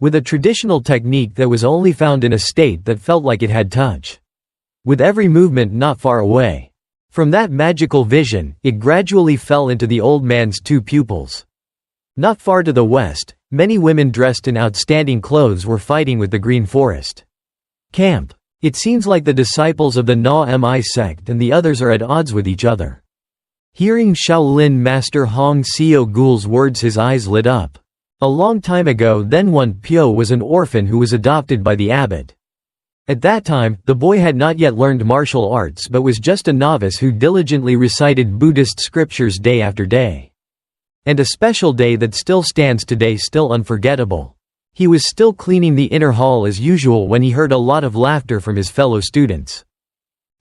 with a traditional technique that was only found in a state that felt like it had touch. With every movement not far away from that magical vision, it gradually fell into the old man's two pupils. Not far to the west, many women dressed in outstanding clothes were fighting with the Green Forest camp. It seems like the disciples of the Na-Mi sect and the others are at odds with each other. Hearing Shaolin Master Hong Seo-gul's words, his eyes lit up. A long time ago, then Won-pyo was an orphan who was adopted by the abbot. At that time, the boy had not yet learned martial arts but was just a novice who diligently recited Buddhist scriptures day after day. And a special day that still stands today, still unforgettable. He was still cleaning the inner hall as usual when he heard a lot of laughter from his fellow students.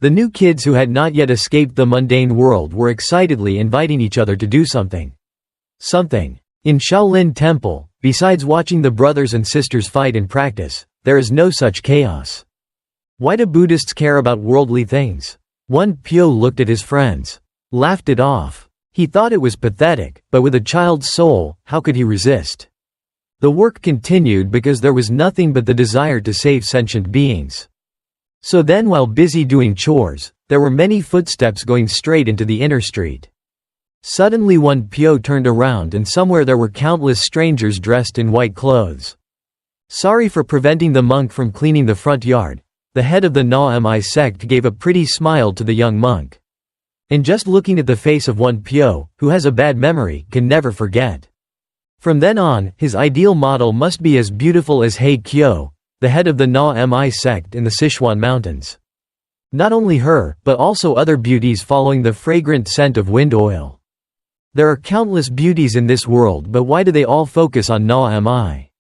The new kids who had not yet escaped the mundane world were excitedly inviting each other to do something. In Shaolin Temple, besides watching the brothers and sisters fight and practice, there is no such chaos. Why do Buddhists care about worldly things? Won-pyo looked at his friends. Laughed it off. He thought it was pathetic, but with a child's soul, how could he resist? The work continued because there was nothing but the desire to save sentient beings. So then, while busy doing chores, there were many footsteps going straight into the inner street. Suddenly Won-pyo turned around and somewhere there were countless strangers dressed in white clothes. Sorry for preventing the monk from cleaning the front yard. The head of the Na-Mi sect gave a pretty smile to the young monk. And just looking at the face of Won-pyo, who has a bad memory, can never forget. From then on, his ideal model must be as beautiful as Hae-kyo, the head of the Na-Mi sect in the Sichuan mountains. Not only her, but also other beauties following the fragrant scent of wind oil. There are countless beauties in this world, but why do they all focus on Na-Mi?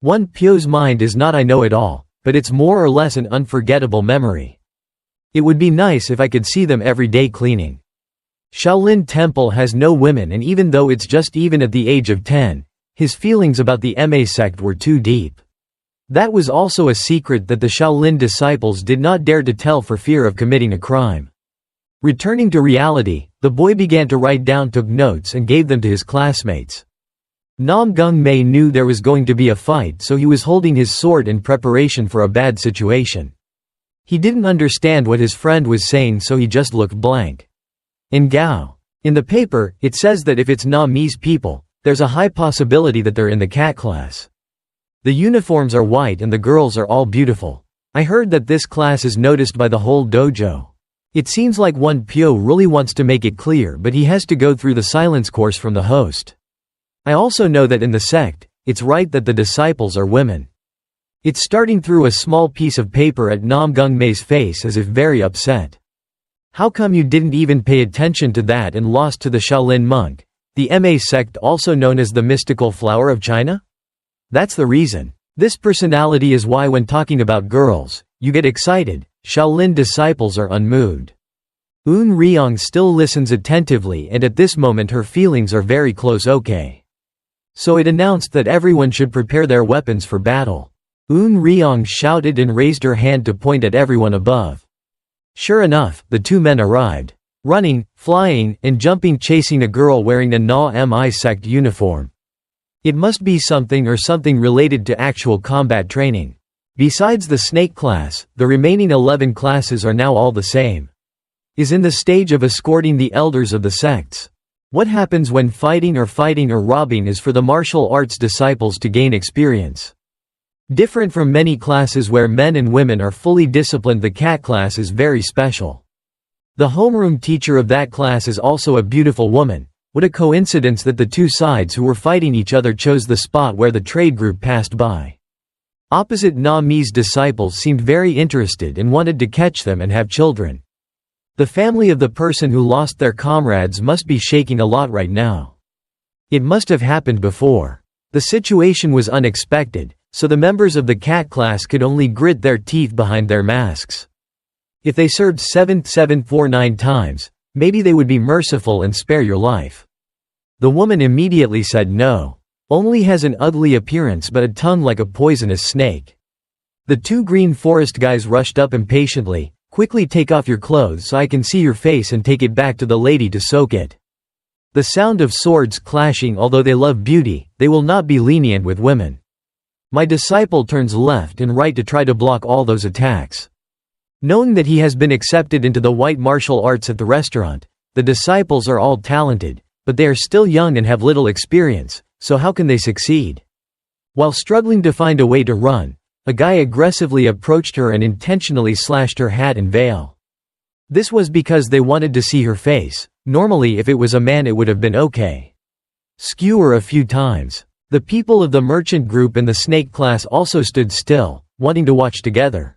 Won-pyo's mind is not I know it all, but it's more or less an unforgettable memory. It would be nice if I could see them every day cleaning. Shaolin Temple has no women, and even though it's just even at the age of 10, his feelings about the Ma sect were too deep. That was also a secret that the Shaolin disciples did not dare to tell for fear of committing a crime. Returning to reality, the boy began to write down, took notes and gave them to his classmates. Namgung knew there was going to be a fight, so he was holding his sword in preparation for a bad situation. He didn't understand what his friend was saying, so he just looked blank. In the paper, it says that if it's Na-mi's people, there's a high possibility that they're in the cat class. The uniforms are white and the girls are all beautiful. I heard that this class is noticed by the whole dojo. It seems like Won-pyo really wants to make it clear, but he has to go through the silence course from the host. I also know that in the sect, it's right that the disciples are women. It's starting through a small piece of paper at Namgung-mae's face as if very upset. How come you didn't even pay attention to that and lost to the Shaolin monk, the Ma sect also known as the mystical flower of China? That's the reason. This personality is why when talking about girls, you get excited. Shaolin disciples are unmoved. Eun Ryong still listens attentively, and at this moment her feelings are very close. Okay. So it announced that everyone should prepare their weapons for battle. Eun Ryong shouted and raised her hand to point at everyone above. Sure enough, the two men arrived. Running, flying, and jumping, chasing a girl wearing a Na-Mi sect uniform. It must be something related to actual combat training. Besides the snake class, the remaining 11 classes are now all the same. Is in the stage of escorting the elders of the sects. What happens when fighting or robbing is for the martial arts disciples to gain experience. Different from many classes where men and women are fully disciplined, the cat class is very special. The homeroom teacher of that class is also a beautiful woman. What a coincidence that the two sides who were fighting each other chose the spot where the trade group passed by. Opposite Na-mi's disciples seemed very interested and wanted to catch them and have children. The family of the person who lost their comrades must be shaking a lot right now. It must have happened before. The situation was unexpected, so the members of the cat class could only grit their teeth behind their masks. If they served 749 times, maybe they would be merciful and spare your life. The woman immediately said no. Only has an ugly appearance but a tongue like a poisonous snake. The two Green Forest guys rushed up impatiently. Quickly take off your clothes so I can see your face and take it back to the lady to soak it. The sound of swords clashing. Although they love beauty, they will not be lenient with women. My disciple turns left and right to try to block all those attacks. Knowing that he has been accepted into the white martial arts at the restaurant, the disciples are all talented, but they are still young and have little experience, so how can they succeed? While struggling to find a way to run, a guy aggressively approached her and intentionally slashed her hat and veil. This was because they wanted to see her face. Normally if it was a man it would have been okay. Skewer a few times. The people of the merchant group and the snake class also stood still, wanting to watch together.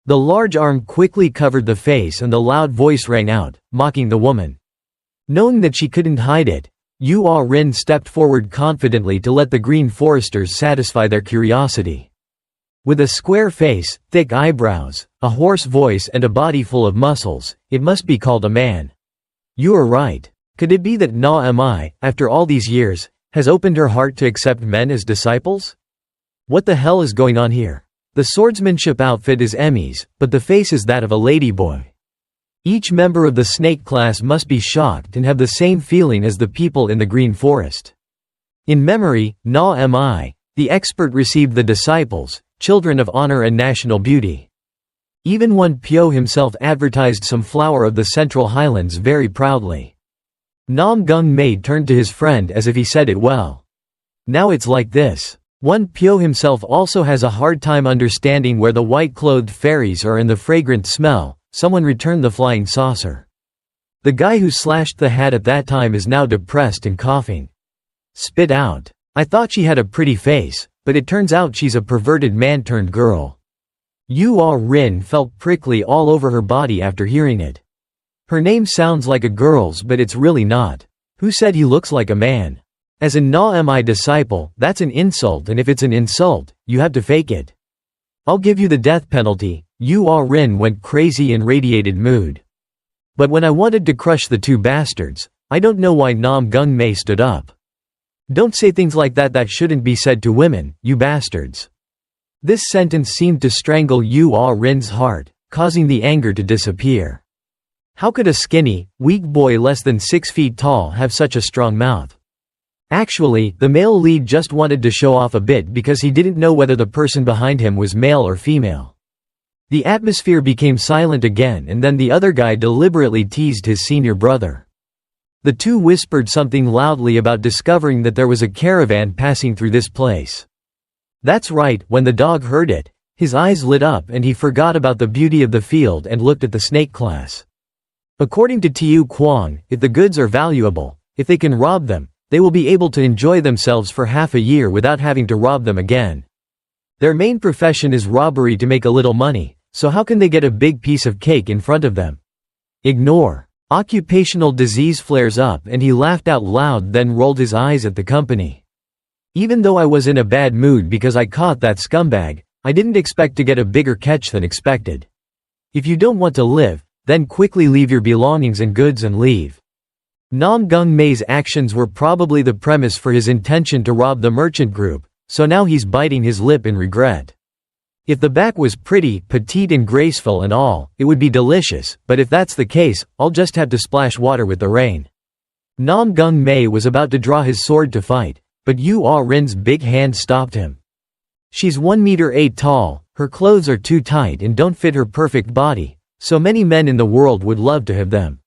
The large arm quickly covered the face and the loud voice rang out, mocking the woman. Knowing that she couldn't hide it, Yu Ah Rin stepped forward confidently to let the green foresters satisfy their curiosity. With a square face, thick eyebrows, a hoarse voice and a body full of muscles, it must be called a man. You are right. Could it be that Na Mi, after all these years, has opened her heart to accept men as disciples? What the hell is going on here? The swordsmanship outfit is Emmy's, but the face is that of a ladyboy. Each member of the snake class must be shocked and have the same feeling as the people in the green forest. In memory, Na Mi, the expert received the disciples, children of honor and national beauty. Even Won Pyo himself advertised some flower of the Central Highlands very proudly. Namgung Mae turned to his friend as if he said it well. Now it's like this. Won Pyo himself also has a hard time understanding where the white-clothed fairies are in the fragrant smell. Someone returned the flying saucer. The guy who slashed the hat at that time is now depressed and coughing. Spit out. I thought she had a pretty face, but it turns out she's a perverted man-turned-girl. Yu Ah Rin felt prickly all over her body after hearing it. Her name sounds like a girl's but it's really not. Who said he looks like a man? As a Na Mi disciple, that's an insult, and if it's an insult, you have to fake it. I'll give you the death penalty. Yu Ah Rin went crazy in radiated mood. But when I wanted to crush the two bastards, I don't know why Namgung Mae stood up. Don't say things like that shouldn't be said to women, you bastards. This sentence seemed to strangle Yu Ah Rin's heart, causing the anger to disappear. How could a skinny, weak boy less than 6 feet tall have such a strong mouth? Actually, the male lead just wanted to show off a bit because he didn't know whether the person behind him was male or female. The atmosphere became silent again, and then the other guy deliberately teased his senior brother. The two whispered something loudly about discovering that there was a caravan passing through this place. That's right, when the dog heard it, his eyes lit up and he forgot about the beauty of the field and looked at the snake class. According to Tiu Kwang, if the goods are valuable, if they can rob them, they will be able to enjoy themselves for half a year without having to rob them again. Their main profession is robbery to make a little money, so how can they get a big piece of cake in front of them? Ignore. Occupational disease flares up and he laughed out loud, then rolled his eyes at the company. Even though I was in a bad mood because I caught that scumbag, I didn't expect to get a bigger catch than expected. If you don't want to live, then quickly leave your belongings and goods and leave. Namgung Mae's actions were probably the premise for his intention to rob the merchant group, so now he's biting his lip in regret. If the back was pretty, petite and graceful and all, it would be delicious, but if that's the case, I'll just have to splash water with the rain. Namgung Mae was about to draw his sword to fight, but Yu Ah Rin's big hand stopped him. She's 1.8 tall, her clothes are too tight and don't fit her perfect body, so many men in the world would love to have them.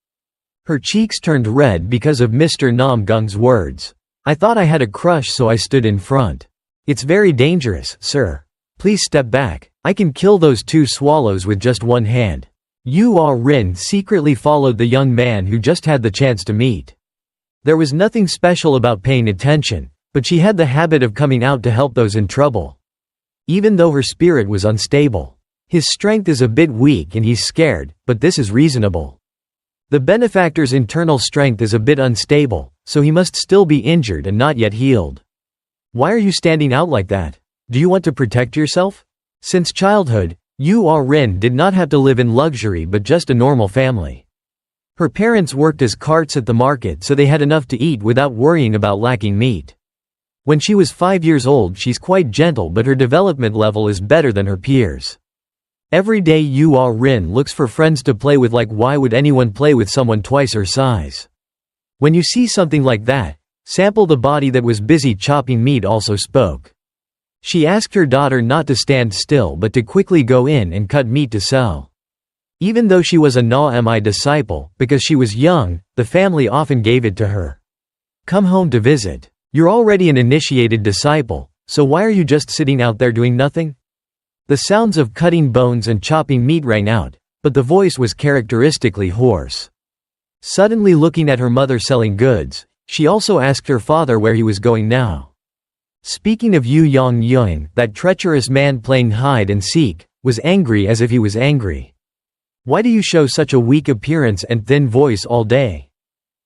Her cheeks turned red because of Mr. Namgung's words. I thought I had a crush, so I stood in front. It's very dangerous, sir. Please step back. I can kill those two swallows with just one hand. Yu Ah Rin secretly followed the young man who just had the chance to meet. There was nothing special about paying attention, but she had the habit of coming out to help those in trouble. Even though her spirit was unstable. His strength is a bit weak and he's scared, but this is reasonable. The benefactor's internal strength is a bit unstable, so he must still be injured and not yet healed. Why are you standing out like that? Do you want to protect yourself? Since childhood, Yu Ah Rin did not have to live in luxury but just a normal family. Her parents worked as carts at the market, so they had enough to eat without worrying about lacking meat. When she was 5 years old, she's quite gentle, but her development level is better than her peers. Every day Yu Ah Rin looks for friends to play with, like why would anyone play with someone twice her size? When you see something like that, sample the body that was busy chopping meat also spoke. She asked her daughter not to stand still but to quickly go in and cut meat to sell. Even though she was a Na-mi disciple, because she was young, the family often gave it to her. Come home to visit. You're already an initiated disciple, so why are you just sitting out there doing nothing? The sounds of cutting bones and chopping meat rang out, but the voice was characteristically hoarse. Suddenly looking at her mother selling goods, she also asked her father where he was going now. Speaking of Yu Yong-yeon, that treacherous man playing hide and seek, was angry as if he was angry. Why do you show such a weak appearance and thin voice all day?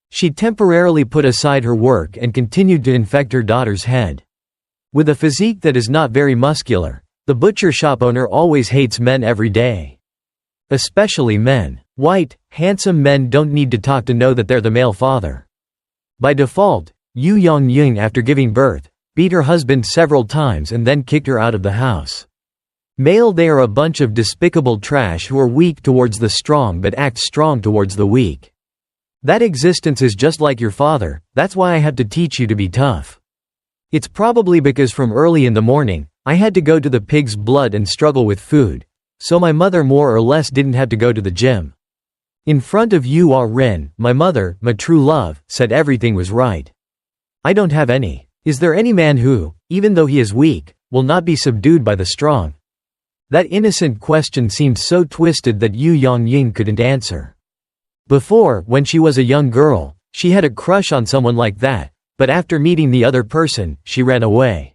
She temporarily put aside her work and continued to infect her daughter's head. With a physique that is not very muscular, the butcher shop owner always hates men every day. Especially men. White, handsome men don't need to talk to know that they're the male father. By default, Yu Yong-yeon, after giving birth, beat her husband several times and then kicked her out of the house. Male, they are a bunch of despicable trash who are weak towards the strong but act strong towards the weak. That existence is just like your father, that's why I have to teach you to be tough. It's probably because from early in the morning, I had to go to the pig's blood and struggle with food, so my mother more or less didn't have to go to the gym. In front of Yu Ah-rin, my mother, my true love, said everything was right. I don't have any. Is there any man who, even though he is weak, will not be subdued by the strong? That innocent question seemed so twisted that Yu Yong-yeon couldn't answer. Before, when she was a young girl, she had a crush on someone like that, but after meeting the other person, she ran away.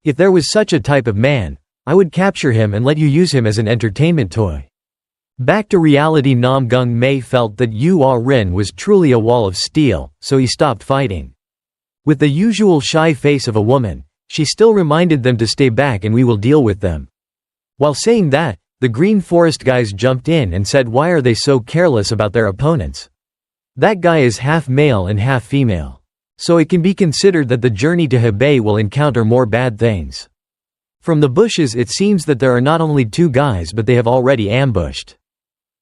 If there was such a type of man, I would capture him and let you use him as an entertainment toy. Back to reality. Namgung Mae felt that Yu Ah-rin was truly a wall of steel, so he stopped fighting. With the usual shy face of a woman, she still reminded them to stay back and we will deal with them. While saying that, the Green Forest guys jumped in and said, why are they so careless about their opponents? That guy is half male and half female. So it can be considered that the journey to Hebei will encounter more bad things. From the bushes it seems that there are not only two guys but they have already ambushed.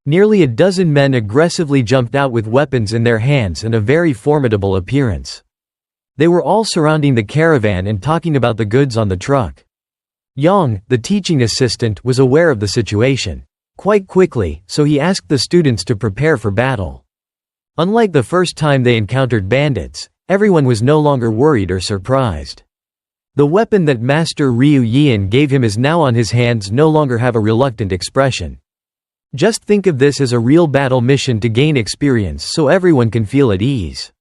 Nearly a dozen men aggressively jumped out with weapons in their hands and a very formidable appearance. They were all surrounding the caravan and talking about the goods on the truck. Yang, the teaching assistant, was aware of the situation quite quickly, so he asked the students to prepare for battle. Unlike the first time they encountered bandits, everyone was no longer worried or surprised. The weapon that Master Ryu Yeon gave him is now on his hands no longer have a reluctant expression. Just think of this as a real battle mission to gain experience so everyone can feel at ease.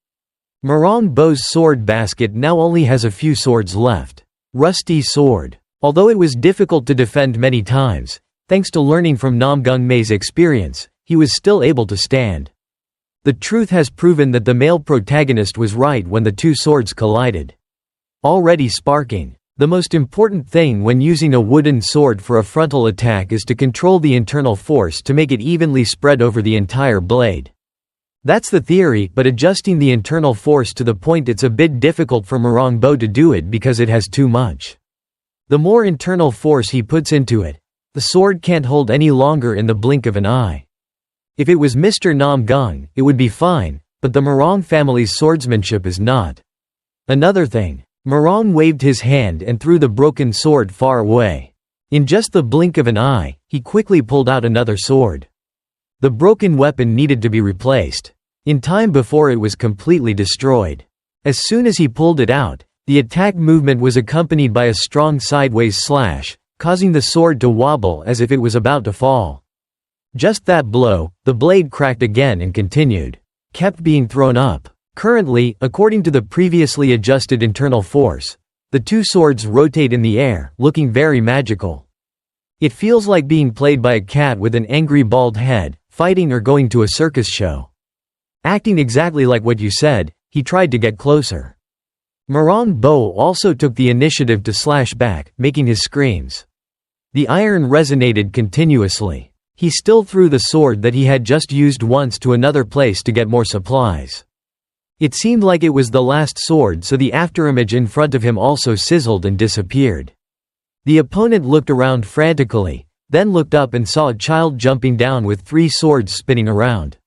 Marang Bo's sword basket now only has a few swords left. Rusty sword. Although it was difficult to defend many times, thanks to learning from Namgung Mae's experience, he was still able to stand. The truth has proven that the male protagonist was right when the two swords collided. Already sparking. The most important thing when using a wooden sword for a frontal attack is to control the internal force to make it evenly spread over the entire blade. That's the theory, but adjusting the internal force to the point it's a bit difficult for Marang Bo to do it because it has too much. The more internal force he puts into it, the sword can't hold any longer in the blink of an eye. If it was Mr. Namgung, it would be fine, but the Marang family's swordsmanship is not. Another thing. Marang waved his hand and threw the broken sword far away. In just the blink of an eye, he quickly pulled out another sword. The broken weapon needed to be replaced. In time before it was completely destroyed. As soon as he pulled it out, the attack movement was accompanied by a strong sideways slash, causing the sword to wobble as if it was about to fall. Just that blow, the blade cracked again and continued. Kept being thrown up. Currently, according to the previously adjusted internal force, the two swords rotate in the air, looking very magical. It feels like being played by a cat with an angry bald head, fighting or going to a circus show. Acting exactly like what you said, he tried to get closer. Marang Bo also took the initiative to slash back, making his screams. The iron resonated continuously. He still threw the sword that he had just used once to another place to get more supplies. It seemed like it was the last sword, so the afterimage in front of him also sizzled and disappeared. The opponent looked around frantically, then looked up and saw a child jumping down with 3 swords spinning around.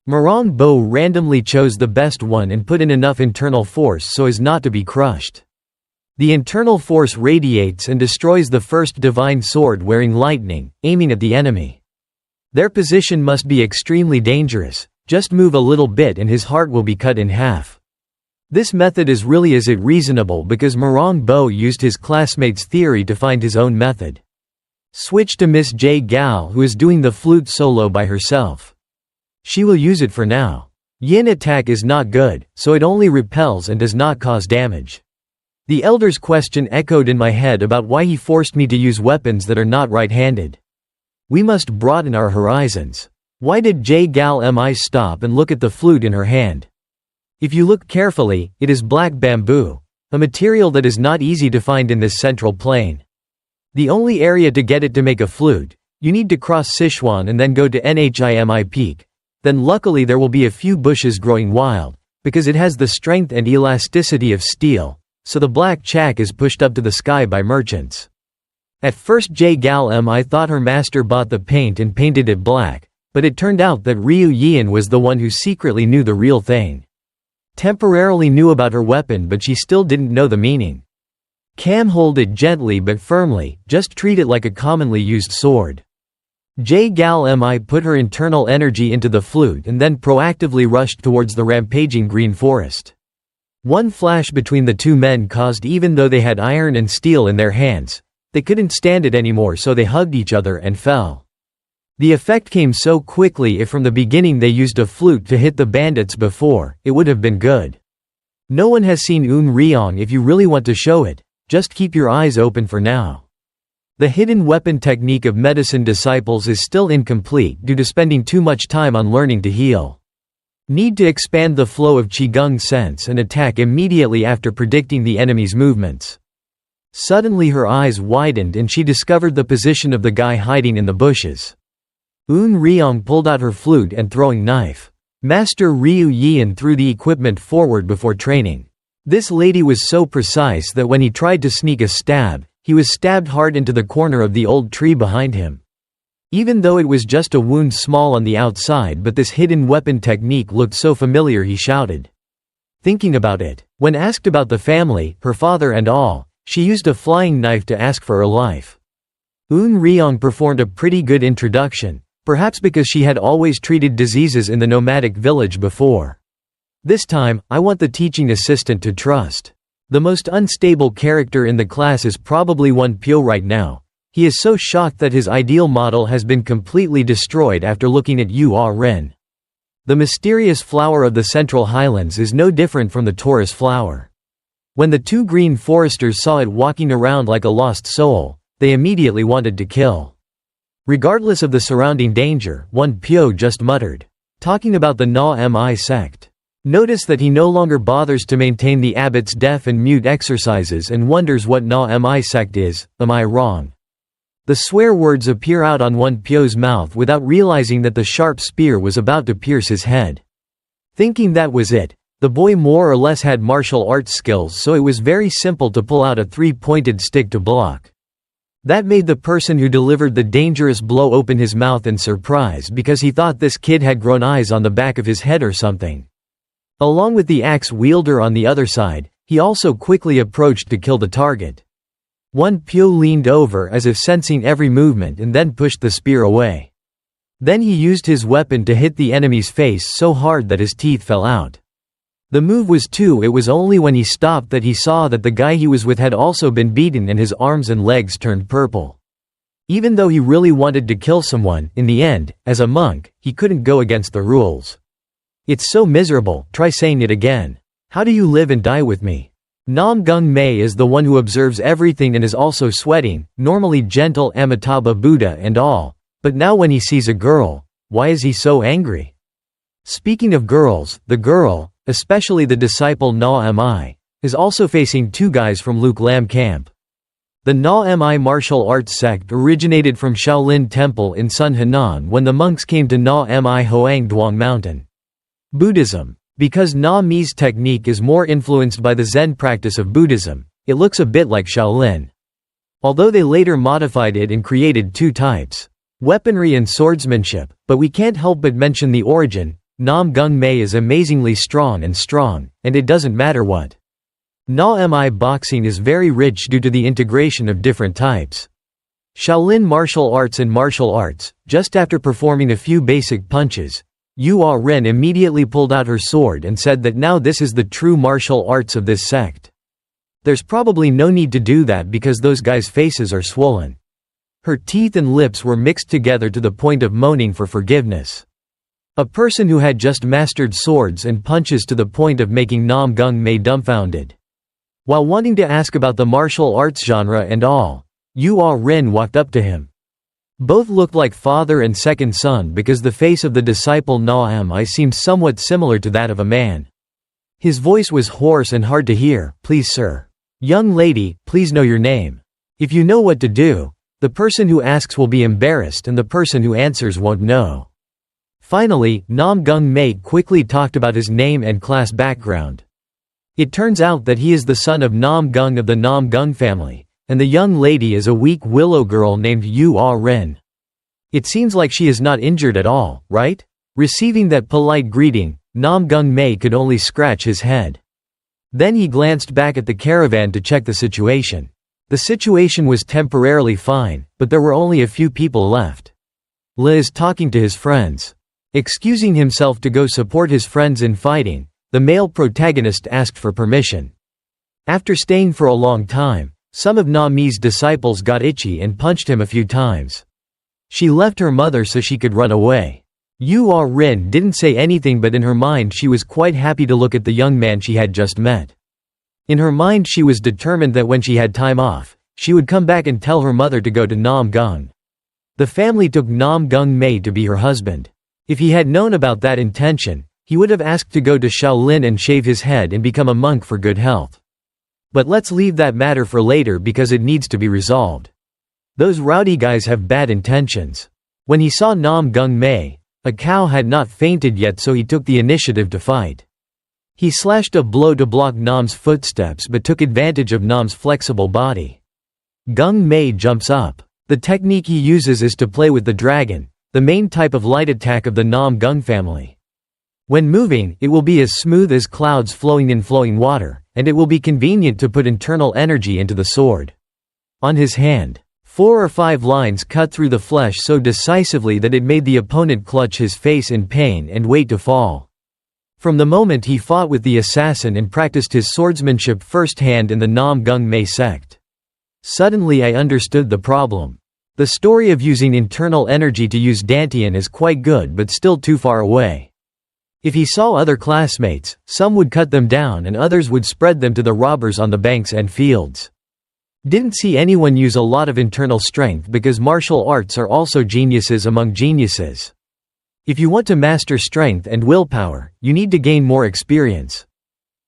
Marang Bo randomly chose the best one and put in enough internal force so as not to be crushed. The internal force radiates and destroys the first divine sword wearing lightning, aiming at the enemy. Their position must be extremely dangerous, just move a little bit and his heart will be cut in half. This method is really is it reasonable because Manhwa Bo used his classmate's theory to find his own method. Switch to Miss J. Gal who is doing the flute solo by herself. She will use it for now. Yin attack is not good, so it only repels and does not cause damage. The elder's question echoed in my head about why he forced me to use weapons that are not right-handed. We must broaden our horizons. Why did J. Gal Mi stop and look at the flute in her hand? If you look carefully, it is black bamboo, a material that is not easy to find in this central plain. The only area to get it to make a flute, you need to cross Sichuan and then go to Nhimi Peak. Then luckily there will be a few bushes growing wild, because it has the strength and elasticity of steel, so the black chack is pushed up to the sky by merchants. At first J. Gal Mi thought her master bought the paint and painted it black, but it turned out that Ryu Yin was the one who secretly knew the real thing. Temporarily knew about her weapon but she still didn't know the meaning. Cam hold it gently but firmly, just treat it like a commonly used sword. J. Gal Mi put her internal energy into the flute and then proactively rushed towards the rampaging green forest. One flash between the two men caused even though they had iron and steel in their hands, they couldn't stand it anymore so they hugged each other and fell. The effect came so quickly if from the beginning they used a flute to hit the bandits before, it would have been good. No one has seen Un Ryong if you really want to show it, just keep your eyes open for now. The hidden weapon technique of medicine disciples is still incomplete due to spending too much time on learning to heal. Need to expand the flow of Qigong sense and attack immediately after predicting the enemy's movements. Suddenly her eyes widened and she discovered the position of the guy hiding in the bushes. Un Ryong pulled out her flute and throwing knife. Master Ryu Yin threw the equipment forward before training. This lady was so precise that when he tried to sneak a stab, he was stabbed hard into the corner of the old tree behind him. Even though it was just a wound small on the outside but this hidden weapon technique looked so familiar he shouted. Thinking about it, when asked about the family, her father and all, she used a flying knife to ask for her life. Un Ryong performed a pretty good introduction, perhaps because she had always treated diseases in the nomadic village before. This time, I want the teaching assistant to trust. The most unstable character in the class is probably One Pyo right now. He is so shocked that his ideal model has been completely destroyed after looking at Yu Ah Ren. The mysterious flower of the Central Highlands is no different from the Taurus flower. When the two green foresters saw it walking around like a lost soul, they immediately wanted to kill. Regardless of the surrounding danger, One Pyo just muttered, talking about the Na Mi sect. Notice that he no longer bothers to maintain the abbot's deaf and mute exercises and wonders what Na Mi sect is. Am I wrong? The swear words appear out on One Pyo's mouth without realizing that the sharp spear was about to pierce his head. Thinking that was it, the boy more or less had martial arts skills so it was very simple to pull out a three-pointed stick to block. That made the person who delivered the dangerous blow open his mouth in surprise because he thought this kid had grown eyes on the back of his head or something. Along with the axe wielder on the other side, he also quickly approached to kill the target. One Pyo leaned over as if sensing every movement and then pushed the spear away. Then he used his weapon to hit the enemy's face so hard that his teeth fell out. The move was it was only when he stopped that he saw that the guy he was with had also been beaten and his arms and legs turned purple. Even though he really wanted to kill someone, in the end, as a monk, he couldn't go against the rules. It's so miserable, try saying it again. How do you live and die with me? Namgung Mae is the one who observes everything and is also sweating, normally gentle Amitabha Buddha and all, but now when he sees a girl, why is he so angry? Speaking of girls, the girl, especially the disciple Na Mi, is also facing two guys from Luke Lam camp. The Na Mi martial arts sect originated from Shaolin Temple in Sun Henan when the monks came to Na Mi Hoang Duong Mountain. Buddhism. Because Na Mi's technique is more influenced by the Zen practice of Buddhism, it looks a bit like Shaolin. Although they later modified it and created two types, weaponry and swordsmanship, but we can't help but mention the origin. Namgung Mae is amazingly strong, and it doesn't matter what Na-mi boxing is very rich due to the integration of different types. Shaolin martial arts and martial arts. Just after performing a few basic punches, Ren immediately pulled out her sword and said that now this is the true martial arts of this sect. There's probably no need to do that because those guys' faces are swollen. Her teeth and lips were mixed together to the point of moaning for forgiveness. A person who had just mastered swords and punches to the point of making Mae dumbfounded. While wanting to ask about the martial arts genre and all, Ren walked up to him. Both looked like father and second son because the face of the disciple Na-mi seemed somewhat similar to that of a man. His voice was hoarse and hard to hear. Please sir. Young lady, please know your name. If you know what to do, the person who asks will be embarrassed and the person who answers won't know. Finally, Mae quickly talked about his name and class background. It turns out that he is the son of Namgung of the Namgung family, and the young lady is a weak willow girl named Ren. It seems like she is not injured at all, right? Receiving that polite greeting, Mae could only scratch his head. Then he glanced back at the caravan to check the situation. The situation was temporarily fine, but there were only a few people left. Is talking to his friends. Excusing himself to go support his friends in fighting, the male protagonist asked for permission. After staying for a long time, some of Na-mi's disciples got itchy and punched him a few times. She left her mother so she could run away. Ren didn't say anything, but in her mind she was quite happy to look at the young man she had just met. In her mind she was determined that when she had time off, she would come back and tell her mother to go to Namgung. The family took Mae to be her husband. If he had known about that intention, he would have asked to go to Shaolin and shave his head and become a monk for good health. But let's leave that matter for later because it needs to be resolved. Those rowdy guys have bad intentions. When he saw Mae, a cow had not fainted yet, so he took the initiative to fight. He slashed a blow to block Nam's footsteps but took advantage of Nam's flexible body. Mae jumps up. The technique he uses is to play with the dragon, the main type of light attack of the Namgung family. When moving, it will be as smooth as clouds flowing in flowing water, and it will be convenient to put internal energy into the sword. On his hand, 4 or 5 lines cut through the flesh so decisively that it made the opponent clutch his face in pain and wait to fall. From the moment he fought with the assassin and practiced his swordsmanship firsthand in the Mae sect. Suddenly I understood the problem. The story of using internal energy to use Dantian is quite good but still too far away. If he saw other classmates, some would cut them down and others would spread them to the robbers on the banks and fields. Didn't see anyone use a lot of internal strength because martial arts are also geniuses among geniuses. If you want to master strength and willpower, you need to gain more experience.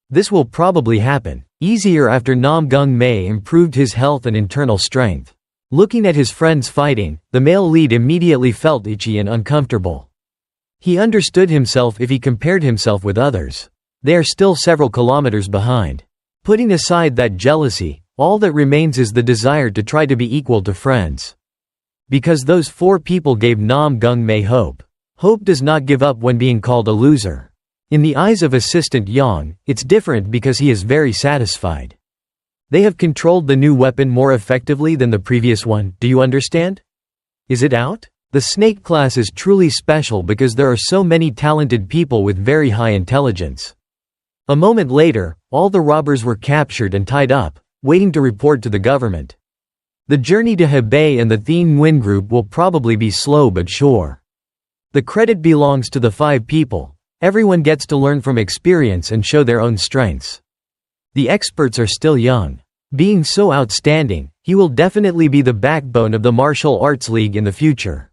This will probably happen easier after Mae improved his health and internal strength. Looking at his friends fighting, the male lead immediately felt itchy and uncomfortable. He understood himself if he compared himself with others. They are still several kilometers behind. Putting aside that jealousy, all that remains is the desire to try to be equal to friends. Because those 4 people gave Mae hope. Hope does not give up when being called a loser. In the eyes of Assistant Yang, it's different because he is very satisfied. They have controlled the new weapon more effectively than the previous one, do you understand? Is it out? The snake class is truly special because there are so many talented people with very high intelligence. A moment later, all the robbers were captured and tied up, waiting to report to the government. The journey to Hebei and the Thien Nguyen group will probably be slow but sure. The credit belongs to the 5 people. Everyone gets to learn from experience and show their own strengths. The experts are still young. Being so outstanding, he will definitely be the backbone of the martial arts league in the future.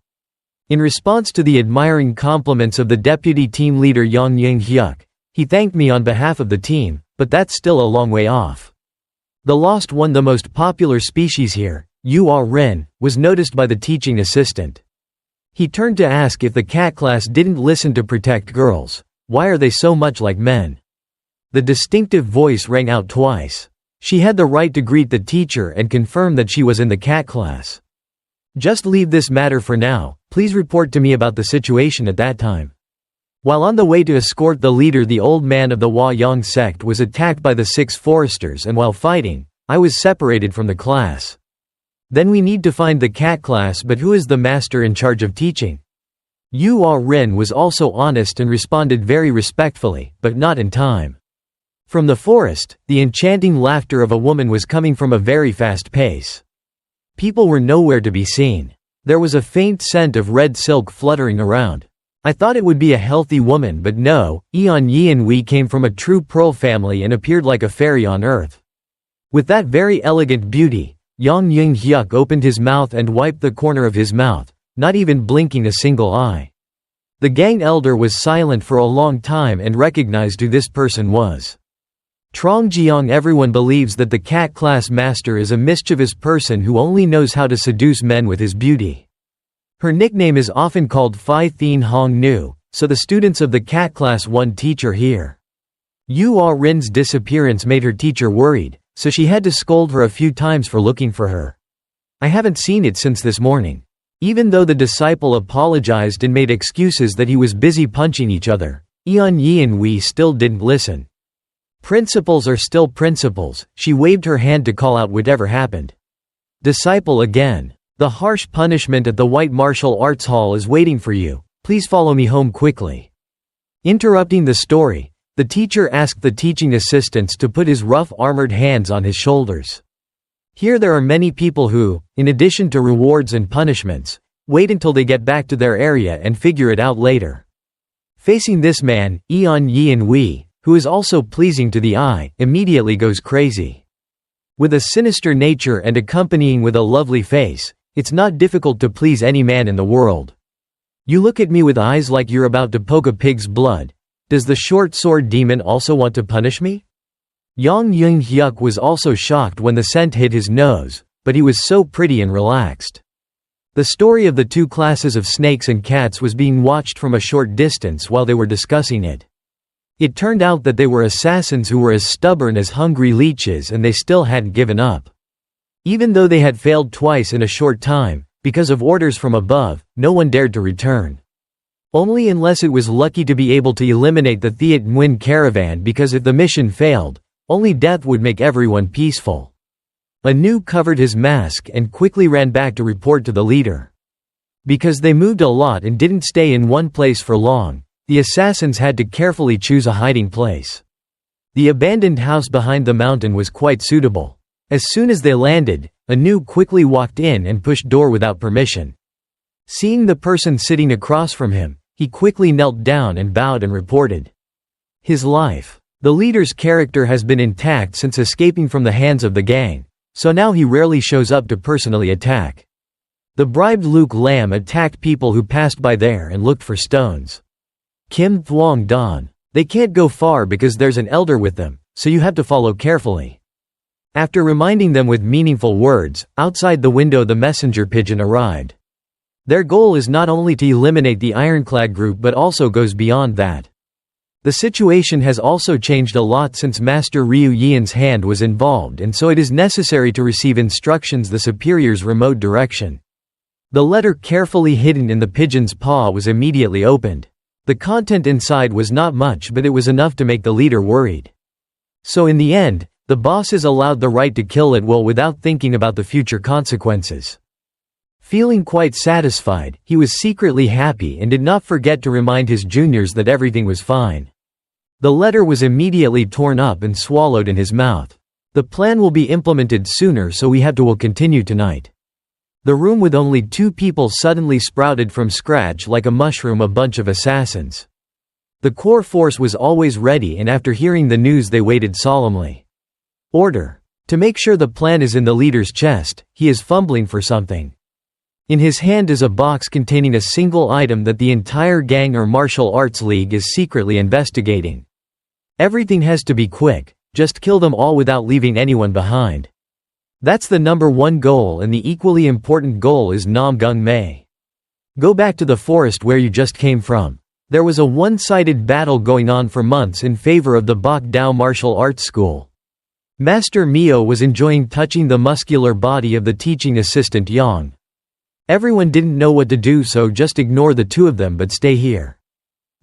In response to the admiring compliments of the deputy team leader Yang Hyuk, he thanked me on behalf of the team, but that's still a long way off. The lost one, the most popular species here, Ren, was noticed by the teaching assistant. He turned to ask if the cat class didn't listen to protect girls. Why are they so much like men? The distinctive voice rang out twice. She had the right to greet the teacher and confirm that she was in the cat class. Just leave this matter for now, please report to me about the situation at that time. While on the way to escort the leader, the old man of the Hwa Yang sect was attacked by the 6 foresters, and while fighting, I was separated from the class. Then we need to find the cat class, but who is the master in charge of teaching? Yu Ah Rin was also honest and responded very respectfully, but not in time. From the forest, the enchanting laughter of a woman was coming from a very fast pace. People were nowhere to be seen. There was a faint scent of red silk fluttering around. I thought it would be a healthy woman, but no, Eon Yeon Wee came from a true pearl family and appeared like a fairy on earth. With that very elegant beauty, Yang Yung Hyuk opened his mouth and wiped the corner of his mouth, not even blinking a single eye. The gang elder was silent for a long time and recognized who this person was. Trong Jiang. Everyone believes that the cat class master is a mischievous person who only knows how to seduce men with his beauty. Her nickname is often called Phi Thien Hong Nu, so the students of the cat class want teacher here. Yu Ah Rin's disappearance made her teacher worried, so she had to scold her a few times for looking for her. I haven't seen it since this morning. Even though the disciple apologized and made excuses that he was busy punching each other, Eon Yeon Wee still didn't listen. Principles are still principles. She waved her hand to call out whatever happened. Disciple again. The harsh punishment at the White Martial Arts Hall is waiting for you. Please follow me home quickly. Interrupting the story, the teacher asked the teaching assistants to put his rough armored hands on his shoulders. Here there are many people who, in addition to rewards and punishments, wait until they get back to their area and figure it out later. Facing this man, Eon Yeon Wee, who is also pleasing to the eye, immediately goes crazy. With a sinister nature and accompanying with a lovely face, it's not difficult to please any man in the world. You look at me with eyes like you're about to poke a pig's blood. Does the short sword demon also want to punish me? Yang Yung Hyuk was also shocked when the scent hit his nose, but he was so pretty and relaxed. The story of the 2 classes of snakes and cats was being watched from a short distance while they were discussing it. It turned out that they were assassins who were as stubborn as hungry leeches, and they still hadn't given up. Even though they had failed twice in a short time, because of orders from above, no one dared to return. Only unless it was lucky to be able to eliminate the Thiet Nguyen caravan, because if the mission failed, only death would make everyone peaceful. Anu covered his mask and quickly ran back to report to the leader. Because they moved a lot and didn't stay in one place for long, the assassins had to carefully choose a hiding place. The abandoned house behind the mountain was quite suitable. As soon as they landed, Anu quickly walked in and pushed door without permission. Seeing the person sitting across from him, he quickly knelt down and bowed and reported his life. The leader's character has been intact since escaping from the hands of the gang, so now he rarely shows up to personally attack. The bribed Luke Lam attacked people who passed by there and looked for stones. Kim Thuong Don. They can't go far because there's an elder with them, so you have to follow carefully. After reminding them with meaningful words, outside the window the messenger pigeon arrived. Their goal is not only to eliminate the Ironclad group but also goes beyond that. The situation has also changed a lot since Master Ryu Yeon's hand was involved, and so it is necessary to receive instructions the superior's remote direction. The letter carefully hidden in the pigeon's paw was immediately opened. The content inside was not much, but it was enough to make the leader worried. So in the end, the boss is allowed the right to kill at will without thinking about the future consequences. Feeling quite satisfied, he was secretly happy and did not forget to remind his juniors that everything was fine. The letter was immediately torn up and swallowed in his mouth. The plan will be implemented sooner, so we have to will continue tonight. The room with only 2 people suddenly sprouted from scratch like a mushroom, a bunch of assassins. The core force was always ready, and after hearing the news they waited solemnly. Order. To make sure the plan is in the leader's chest, he is fumbling for something. In his hand is a box containing a single item that the entire gang or martial arts league is secretly investigating. Everything has to be quick, just kill them all without leaving anyone behind. That's the number 1 goal, and the equally important goal is Namgung Mae. Go back to the forest where you just came from. There was a one-sided battle going on for months in favor of the Bok Dao martial arts school. Master Mio was enjoying touching the muscular body of the teaching assistant Yang. Everyone didn't know what to do, so just ignore the 2 of them but stay here.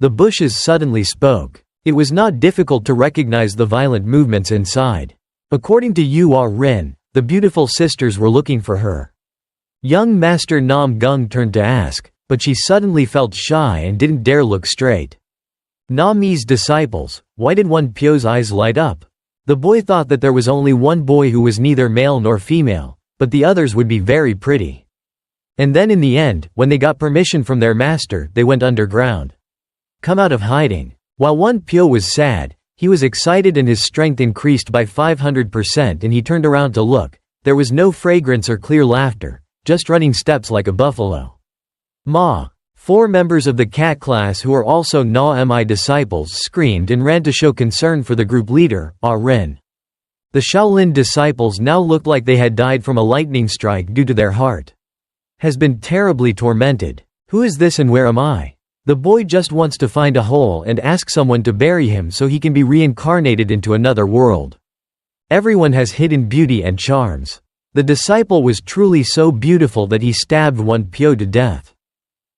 The bushes suddenly spoke. It was not difficult to recognize the violent movements inside. According to Rin, the beautiful sisters were looking for her. Young Master Namgung turned to ask, but she suddenly felt shy and didn't dare look straight. Nami's disciples, why did Pyo's eyes light up? The boy thought that there was only one boy who was neither male nor female, but the others would be very pretty. And then in the end, when they got permission from their master, they went underground. Come out of hiding. While Pyo was sad, he was excited and his strength increased by 500% and he turned around to look. There was no fragrance or clear laughter, just running steps like a buffalo. Ma. 4 members of the cat class who are also Na-mi disciples screamed and ran to show concern for the group leader, Rin. The Shaolin disciples now looked like they had died from a lightning strike due to their heart. Has been terribly tormented. Who is this and where am I? The boy just wants to find a hole and ask someone to bury him so he can be reincarnated into another world. Everyone has hidden beauty and charms. The disciple was truly so beautiful that he stabbed Pyo to death.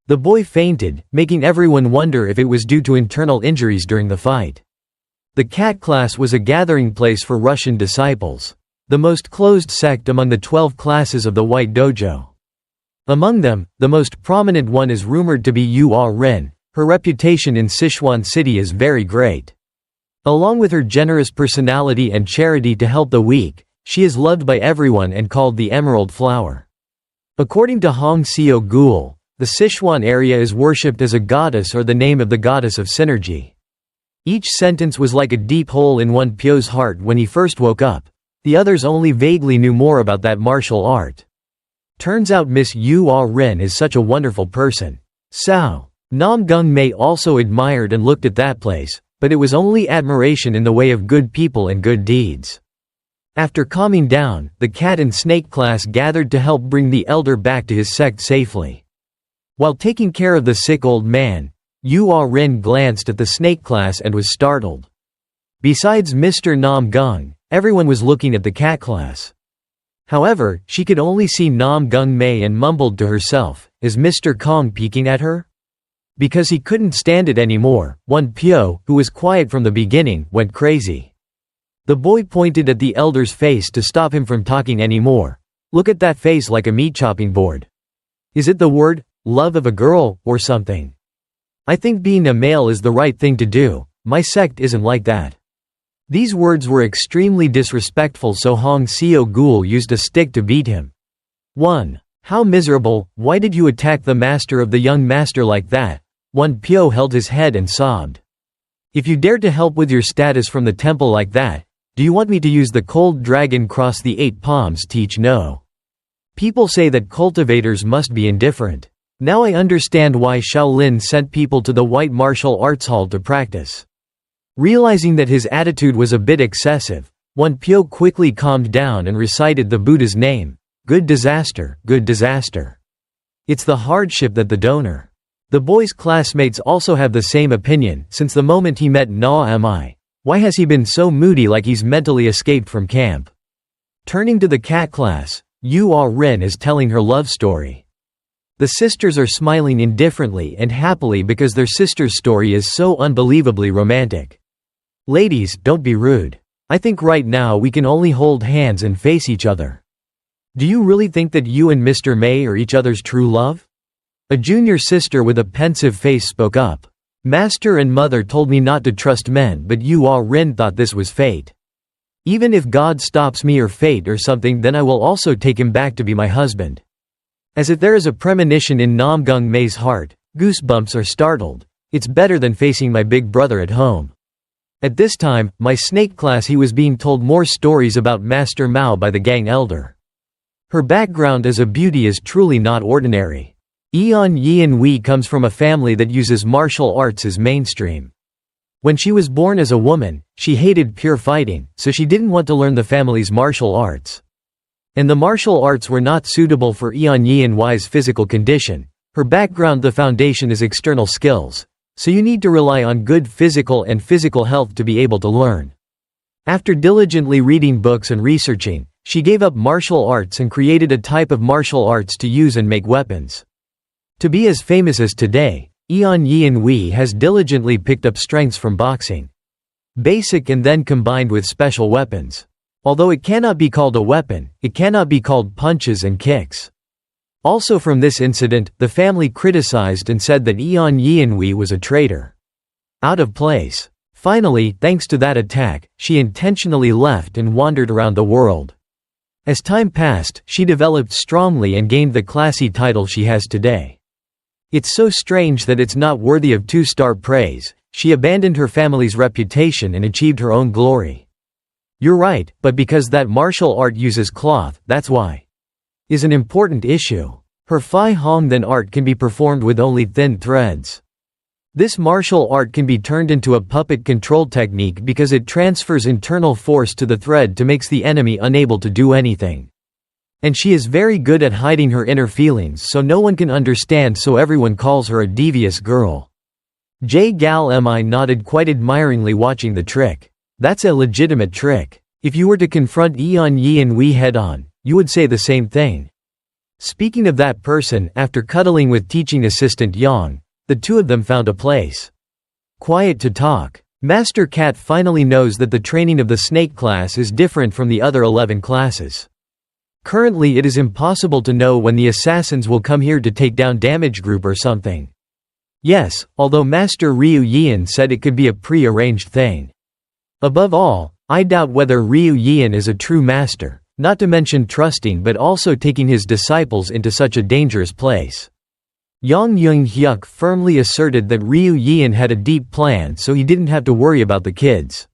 The boy fainted, making everyone wonder if it was due to internal injuries during the fight. The cat class was a gathering place for Russian disciples, the most closed sect among the 12 classes of the White Dojo. Among them, the most prominent one is rumored to be Rin. Her reputation in Sichuan City is very great. Along with her generous personality and charity to help the weak, she is loved by everyone and called the Emerald Flower. According to Hong Seo Gul, the Sichuan area is worshipped as a goddess or the name of the goddess of synergy. Each sentence was like a deep hole in Pyo's heart when he first woke up. The others only vaguely knew more about that martial art. Turns out Miss Rin is such a wonderful person. Sao. Namgung Mae also admired and looked at that place, but it was only admiration in the way of good people and good deeds. After calming down, the cat and snake class gathered to help bring the elder back to his sect safely. While taking care of the sick old man, Rin glanced at the snake class and was startled. Besides Mr. Namgung, everyone was looking at the cat class. However, she could only see Namgung Mae and mumbled to herself, "Is Mr. Kong peeking at her?" Because he couldn't stand it anymore, Pyo, who was quiet from the beginning, went crazy. The boy pointed at the elder's face to stop him from talking anymore. Look at that face like a meat chopping board. Is it the word, love of a girl, or something? I think being a male is the right thing to do. My sect isn't like that. These words were extremely disrespectful, so Hong Seo Gul used a stick to beat him. 1. How miserable, why did you attack the master of the young master like that? Pyo held his head and sobbed. If you dared to help with your status from the temple like that, do you want me to use the cold dragon cross the 8 palms teach? No. People say that cultivators must be indifferent. Now I understand why Shaolin sent people to the White Martial Arts Hall to practice. Realizing that his attitude was a bit excessive, Pyo quickly calmed down and recited the Buddha's name. Good disaster, good disaster. It's the hardship that the donor. The boy's classmates also have the same opinion since the moment he met Na-mi. Why has he been so moody like he's mentally escaped from camp? Turning to the cat class, Rin is telling her love story. The sisters are smiling indifferently and happily because their sister's story is so unbelievably romantic. Ladies, don't be rude. I think right now we can only hold hands and face each other. Do you really think that you and Mr. Mae are each other's true love? A junior sister with a pensive face spoke up. Master and mother told me not to trust men, but Rin thought this was fate. Even if God stops me or fate or something, then I will also take him back to be my husband. As if there is a premonition in Namgung Mae's heart, goosebumps are startled. It's better than facing my big brother at home. At this time, my snake class, he was being told more stories about Master Mao by the gang elder. Her background as a beauty is truly not ordinary. Eon Yin Wei comes from a family that uses martial arts as mainstream. When she was born as a woman, she hated pure fighting, so she didn't want to learn the family's martial arts. And the martial arts were not suitable for Eon Yin Wei's physical condition. Her background, the foundation is external skills, so you need to rely on good physical health to be able to learn. After diligently reading books and researching, she gave up martial arts and created a type of martial arts to use and make weapons. To be as famous as today, Eon Yeon Wee has diligently picked up strengths from boxing. Basic and then combined with special weapons. Although it cannot be called a weapon, it cannot be called punches and kicks. Also from this incident, the family criticized and said that Eon Yeon Wee was a traitor. Out of place. Finally, thanks to that attack, she intentionally left and wandered around the world. As time passed, she developed strongly and gained the classy title she has today. It's so strange that it's not worthy of two-star praise. She abandoned her family's reputation and achieved her own glory. You're right, but because that martial art uses cloth, that's why. Is an important issue. Her Phi Hong Then art can be performed with only thin threads. This martial art can be turned into a puppet control technique because it transfers internal force to the thread to makes the enemy unable to do anything. And she is very good at hiding her inner feelings so no one can understand, so everyone calls her a devious girl. J. Gal Mi nodded quite admiringly watching the trick. That's a legitimate trick. If you were to confront Eon Yeon Wee head-on, you would say the same thing. Speaking of that person, after cuddling with teaching assistant Yang, the two of them found a place. Quiet to talk. Master Cat finally knows that the training of the snake class is different from the other 11 classes. Currently it is impossible to know when the assassins will come here to take down Damage Group or something. Yes, although Master Ryu Yeon said it could be a pre-arranged thing. Above all, I doubt whether Ryu Yeon is a true master, not to mention trusting but also taking his disciples into such a dangerous place. Yang Young-hyuk firmly asserted that Ryu Yeon had a deep plan so he didn't have to worry about the kids.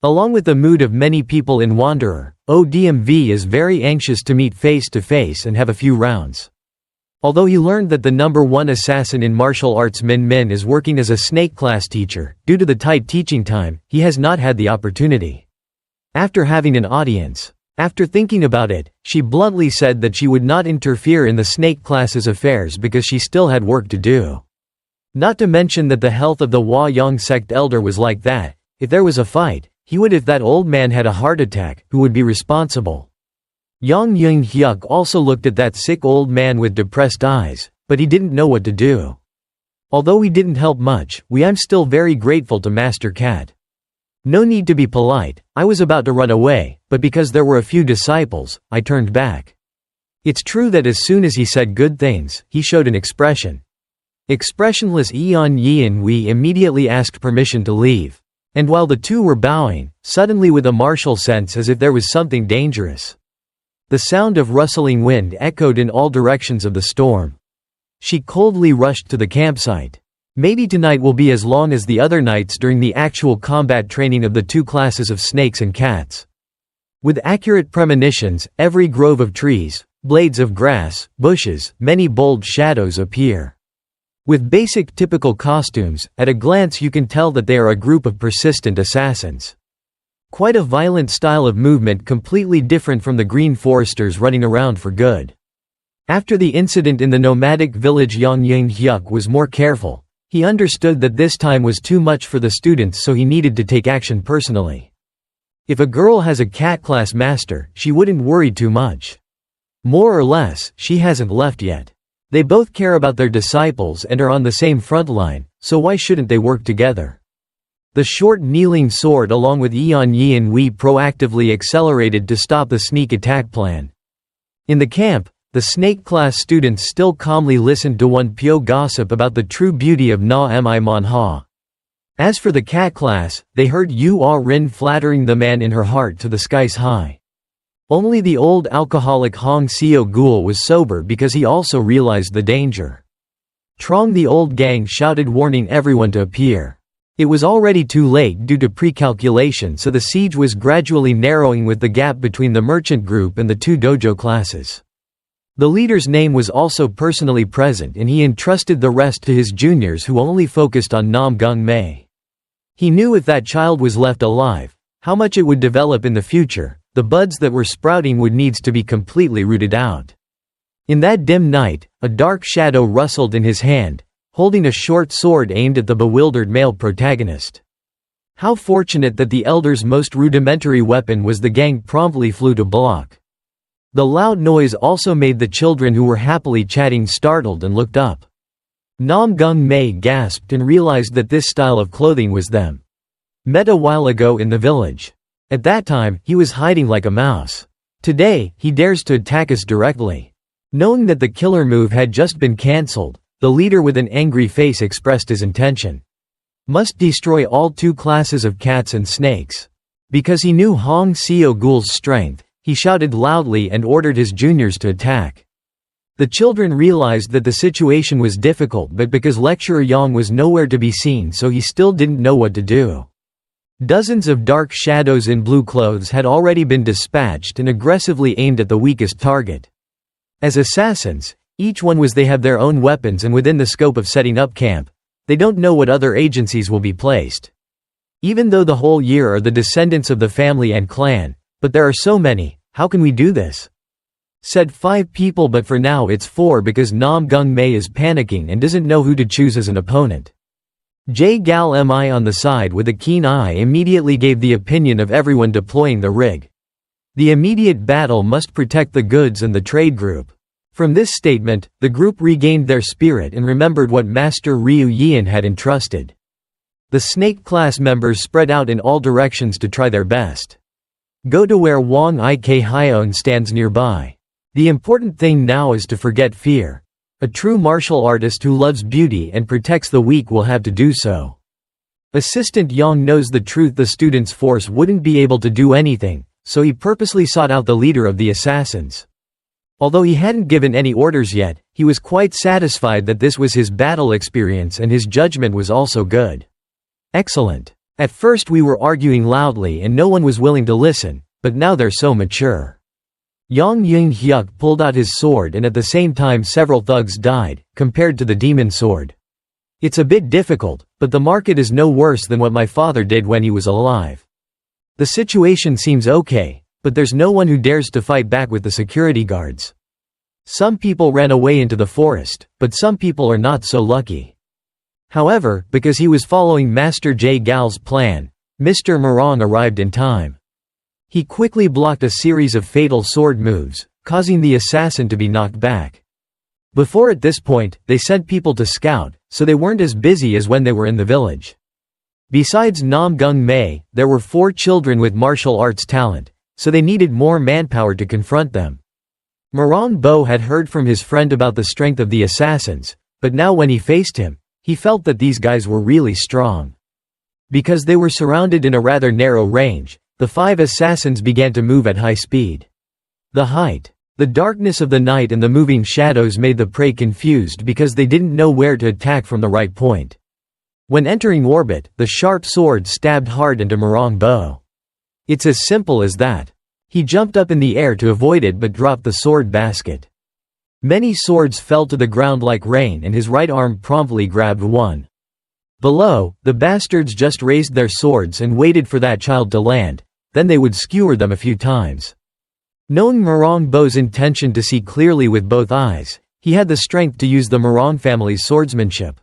Along with the mood of many people in Wanderer, ODMV is very anxious to meet face to face and have a few rounds. Although he learned that the #1 assassin in martial arts Min Min is working as a snake class teacher, due to the tight teaching time, he has not had the opportunity. After having an audience, after thinking about it, she bluntly said that she would not interfere in the snake class's affairs because she still had work to do. Not to mention that the health of the Hwa Yang sect elder was like that. If there was a fight, he would. If that old man had a heart attack, who would be responsible? Yang Young-hyuk also looked at that sick old man with depressed eyes, but he didn't know what to do. Although he didn't help much, I'm still very grateful to Master Cat. No need to be polite, I was about to run away, but because there were a few disciples, I turned back. It's true that as soon as he said good things, he showed an expression. Expressionless Eon Yeon Wee immediately asked permission to leave. And while the two were bowing, suddenly with a martial sense as if there was something dangerous. The sound of rustling wind echoed in all directions of the storm. She coldly rushed to the campsite. Maybe tonight will be as long as the other nights during the actual combat training of the two classes of snakes and cats. With accurate premonitions, every grove of trees, blades of grass, bushes, many bold shadows appear. With basic typical costumes, at a glance you can tell that they are a group of persistent assassins. Quite a violent style of movement, completely different from the Green Foresters running around for good. After the incident in the nomadic village, Yang Young-hyuk was more careful. He understood that this time was too much for the students, so he needed to take action personally. If a girl has a cat class master, she wouldn't worry too much. More or less, she hasn't left yet. They both care about their disciples and are on the same front line, so why shouldn't they work together? The short kneeling sword along with Eon Yeon Wee proactively accelerated to stop the sneak attack plan. In the camp, the snake class students still calmly listened to one Pyo gossip about the true beauty of Na Mi Manhwa. As for the cat class, they heard Yu Ah Rin flattering the man in her heart to the skies high. Only the old alcoholic Hong Seo Gul was sober because he also realized the danger. Trong the old gang shouted, warning everyone to appear. It was already too late due to pre-calculation, so the siege was gradually narrowing with the gap between the merchant group and the two dojo classes. The leader's name was also personally present and he entrusted the rest to his juniors who only focused on Nam Gung Mei. He knew if that child was left alive, how much it would develop in the future. The buds that were sprouting would needs to be completely rooted out. In that dim night, a dark shadow rustled in his hand, holding a short sword aimed at the bewildered male protagonist. How fortunate that the elder's most rudimentary weapon was the gang promptly flew to block. The loud noise also made the children who were happily chatting startled and looked up. Namgung Mae gasped and realized that this style of clothing was them. Met a while ago in the village. At that time, he was hiding like a mouse. Today, he dares to attack us directly. Knowing that the killer move had just been cancelled, the leader with an angry face expressed his intention. Must destroy all 2 classes of cats and snakes. Because he knew Hong Seo-gul's strength, he shouted loudly and ordered his juniors to attack. The children realized that the situation was difficult, but because lecturer Yang was nowhere to be seen, so he still didn't know what to do. Dozens of dark shadows in blue clothes had already been dispatched and aggressively aimed at the weakest target. As assassins, each one they have their own weapons, and within the scope of setting up camp, they don't know what other agencies will be placed. Even though the whole year are the descendants of the family and clan, but there are so many, how can we do this? Said 5 people, but for now it's 4 because Namgung Mae is panicking and doesn't know who to choose as an opponent. Gal Mi on the side with a keen eye immediately gave the opinion of everyone deploying the rig. The immediate battle must protect the goods and the trade group. From this statement, the group regained their spirit and remembered what Master Ryu Yian had entrusted. The snake class members spread out in all directions to try their best. Go to where Wang Ik Hyun stands nearby. The important thing now is to forget fear. A true martial artist who loves beauty and protects the weak will have to do so. Assistant Yang knows the truth: the students' force wouldn't be able to do anything, so he purposely sought out the leader of the assassins. Although he hadn't given any orders yet, he was quite satisfied that this was his battle experience, and his judgment was also good. Excellent. At first we were arguing loudly and no one was willing to listen, but now they're so mature. Yang Ying Hyuk pulled out his sword, and at the same time several thugs died, compared to the demon sword. It's a bit difficult, but the market is no worse than what my father did when he was alive. The situation seems okay, but there's no one who dares to fight back with the security guards. Some people ran away into the forest, but some people are not so lucky. However, because he was following Master Gal's plan, Mr. Morong arrived in time. He quickly blocked a series of fatal sword moves, causing the assassin to be knocked back. Before at this point, they sent people to scout, so they weren't as busy as when they were in the village. Besides Namgung Mae, there were 4 children with martial arts talent, so they needed more manpower to confront them. Morong Bo had heard from his friend about the strength of the assassins, but now when he faced him, he felt that these guys were really strong. Because they were surrounded in a rather narrow range, the 5 assassins began to move at high speed. The height, the darkness of the night and the moving shadows made the prey confused because they didn't know where to attack from the right point. When entering orbit, the sharp sword stabbed hard into Morong Bo. It's as simple as that. He jumped up in the air to avoid it but dropped the sword basket. Many swords fell to the ground like rain and his right arm promptly grabbed one. Below, the bastards just raised their swords and waited for that child to land, then they would skewer them a few times. Knowing Morong Bo's intention to see clearly with both eyes, he had the strength to use the Morong family's swordsmanship.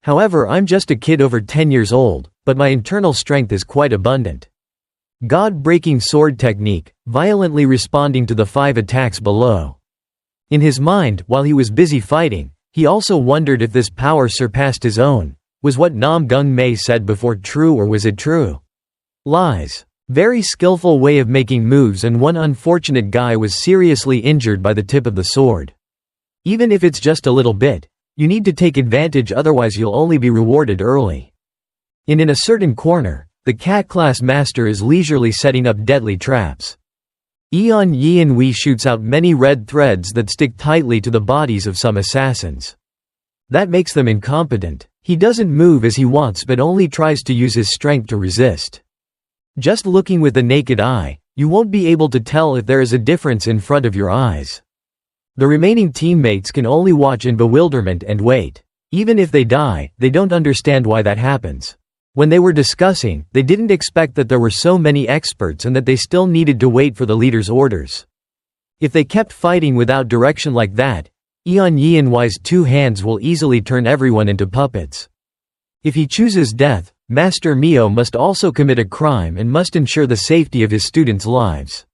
However, I'm just a kid over 10 years old, but my internal strength is quite abundant. God-breaking sword technique, violently responding to the 5 attacks below. In his mind, while he was busy fighting, he also wondered if this power surpassed his own. Was what Namgung Mae said before true, or was it true? Lies. Very skillful way of making moves, and one unfortunate guy was seriously injured by the tip of the sword. Even if it's just a little bit, you need to take advantage, otherwise you'll only be rewarded early. In a certain corner, the cat class master is leisurely setting up deadly traps. Eon Yian Wei shoots out many red threads that stick tightly to the bodies of some assassins. That makes them incompetent. He doesn't move as he wants but only tries to use his strength to resist. Just looking with the naked eye, you won't be able to tell if there is a difference in front of your eyes. The remaining teammates can only watch in bewilderment and wait. Even if they die, they don't understand why that happens. When they were discussing, they didn't expect that there were so many experts and that they still needed to wait for the leader's orders. If they kept fighting without direction like that, Eon Yianwei's 2 hands will easily turn everyone into puppets. If he chooses death, Master Mio must also commit a crime and must ensure the safety of his students' lives.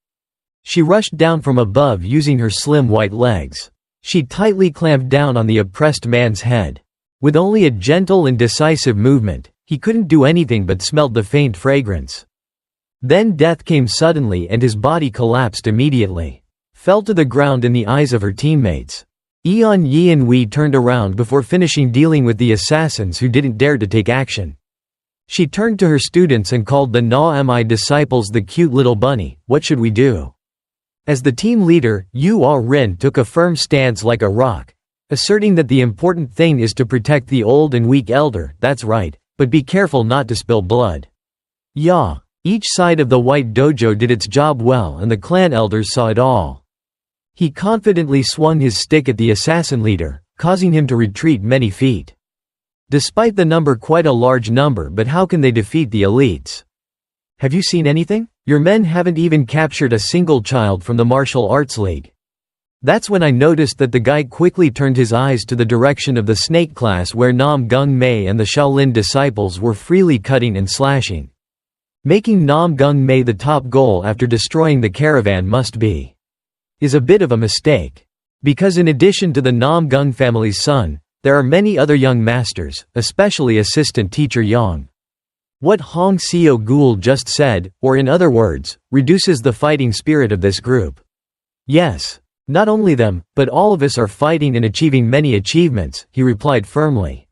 She rushed down from above using her slim white legs. She tightly clamped down on the oppressed man's head. With only a gentle and decisive movement, he couldn't do anything but smelled the faint fragrance. Then death came suddenly and his body collapsed immediately. Fell to the ground in the eyes of her teammates. Yeon Yeon-wee turned around before finishing dealing with the assassins who didn't dare to take action. She turned to her students and called the Na-mi disciples the cute little bunny. What should we do? As the team leader, Yoo Ah-rin took a firm stance like a rock, asserting that the important thing is to protect the old and weak elder. That's right, but be careful not to spill blood. Yeah. Each side of the white dojo did its job well and the clan elders saw it all. He confidently swung his stick at the assassin leader, causing him to retreat many feet. Despite the number, quite a large number, but how can they defeat the elites? Have you seen anything? Your men haven't even captured a single child from the martial arts league. That's when I noticed that the guy quickly turned his eyes to the direction of the snake class where Namgung-mae and the Shaolin disciples were freely cutting and slashing. Making Namgung-mae the top goal after destroying the caravan is a bit of a mistake. Because in addition to the Namgung family's son, there are many other young masters, especially assistant teacher Yang. What Hong Seo-gul just said, or in other words, reduces the fighting spirit of this group. Yes. Not only them, but all of us are fighting and achieving many achievements, he replied firmly.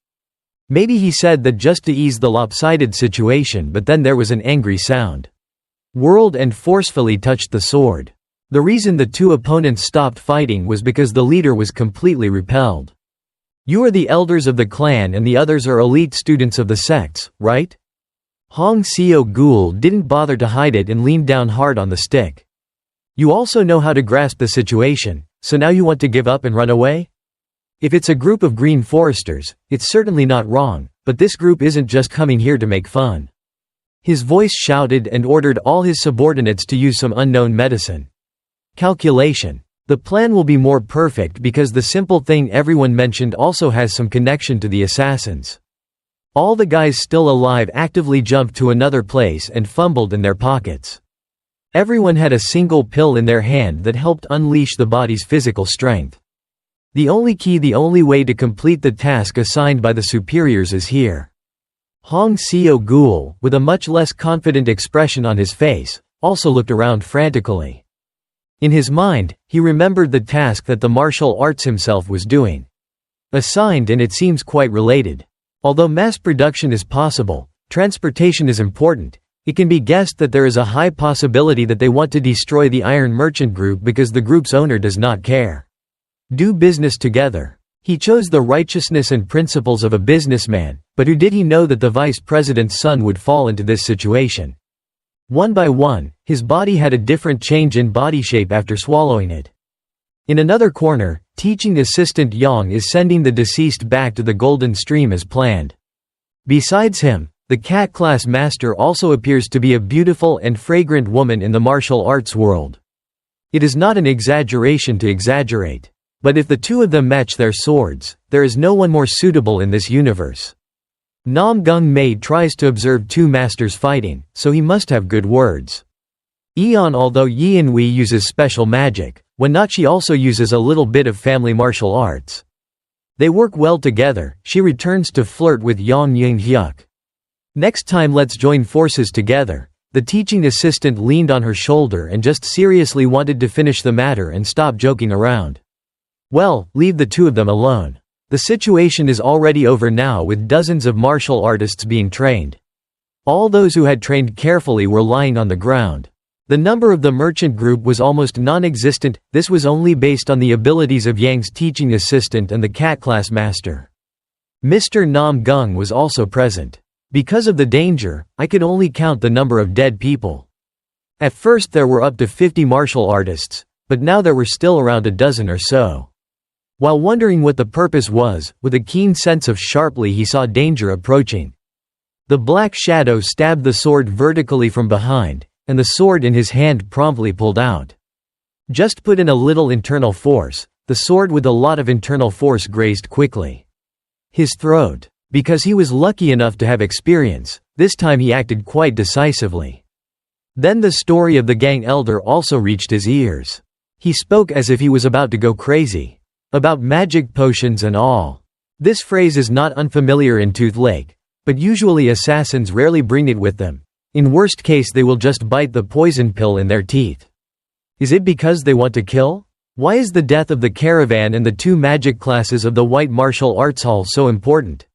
Maybe he said that just to ease the lopsided situation, but then there was an angry sound. Whirled and forcefully touched the sword. The reason the two opponents stopped fighting was because the leader was completely repelled. You are the elders of the clan and the others are elite students of the sects, right? Hong Seo-gul didn't bother to hide it and leaned down hard on the stick. You also know how to grasp the situation, so now you want to give up and run away? If it's a group of green foresters, it's certainly not wrong, but this group isn't just coming here to make fun. His voice shouted and ordered all his subordinates to use some unknown medicine. Calculation. The plan will be more perfect because the simple thing everyone mentioned also has some connection to the assassins. All the guys still alive actively jumped to another place and fumbled in their pockets. Everyone had a single pill in their hand that helped unleash the body's physical strength. The only way to complete the task assigned by the superiors is here. Hong Seo-gul, with a much less confident expression on his face, also looked around frantically. In his mind, he remembered the task that the martial arts himself was doing. Assigned, and it seems quite related. Although mass production is possible, transportation is important. It can be guessed that there is a high possibility that they want to destroy the Iron Merchant Group because the group's owner does not care. Do business together. He chose the righteousness and principles of a businessman, but who did he know that the vice president's son would fall into this situation? One by one, his body had a different change in body shape after swallowing it. In another corner, teaching assistant Yang is sending the deceased back to the Golden Stream as planned. Besides him, the cat class master also appears to be a beautiful and fragrant woman in the martial arts world. It is not an exaggeration to exaggerate. But if the two of them match their swords, there is no one more suitable in this universe. Namgung-mae tries to observe two masters fighting, so he must have good words. Eon, although Yeon-wee uses special magic, when not she also uses a little bit of family martial arts. They work well together. She returns to flirt with Yang Ying-hyuk. Next time let's join forces together. The teaching assistant leaned on her shoulder and just seriously wanted to finish the matter and stop joking around. Well, leave the two of them alone. The situation is already over now with dozens of martial artists being trained. All those who had trained carefully were lying on the ground. The number of the merchant group was almost non-existent. This was only based on the abilities of Yang's teaching assistant and the cat class master. Mr. Namgung was also present. Because of the danger, I could only count the number of dead people. At first there were up to 50 martial artists, but now there were still around a dozen or so. While wondering what the purpose was, with a keen sense of sharply he saw danger approaching. The black shadow stabbed the sword vertically from behind, and the sword in his hand promptly pulled out. Just put in a little internal force, the sword with a lot of internal force grazed quickly his throat. Because he was lucky enough to have experience, this time he acted quite decisively. Then the story of the gang elder also reached his ears. He spoke as if he was about to go crazy. About magic potions and all. This phrase is not unfamiliar in Tooth Lake, but usually assassins rarely bring it with them. In worst case they will just bite the poison pill in their teeth. Is it because they want to kill? Why is the death of the caravan and the 2 magic classes of the White Martial Arts Hall so important?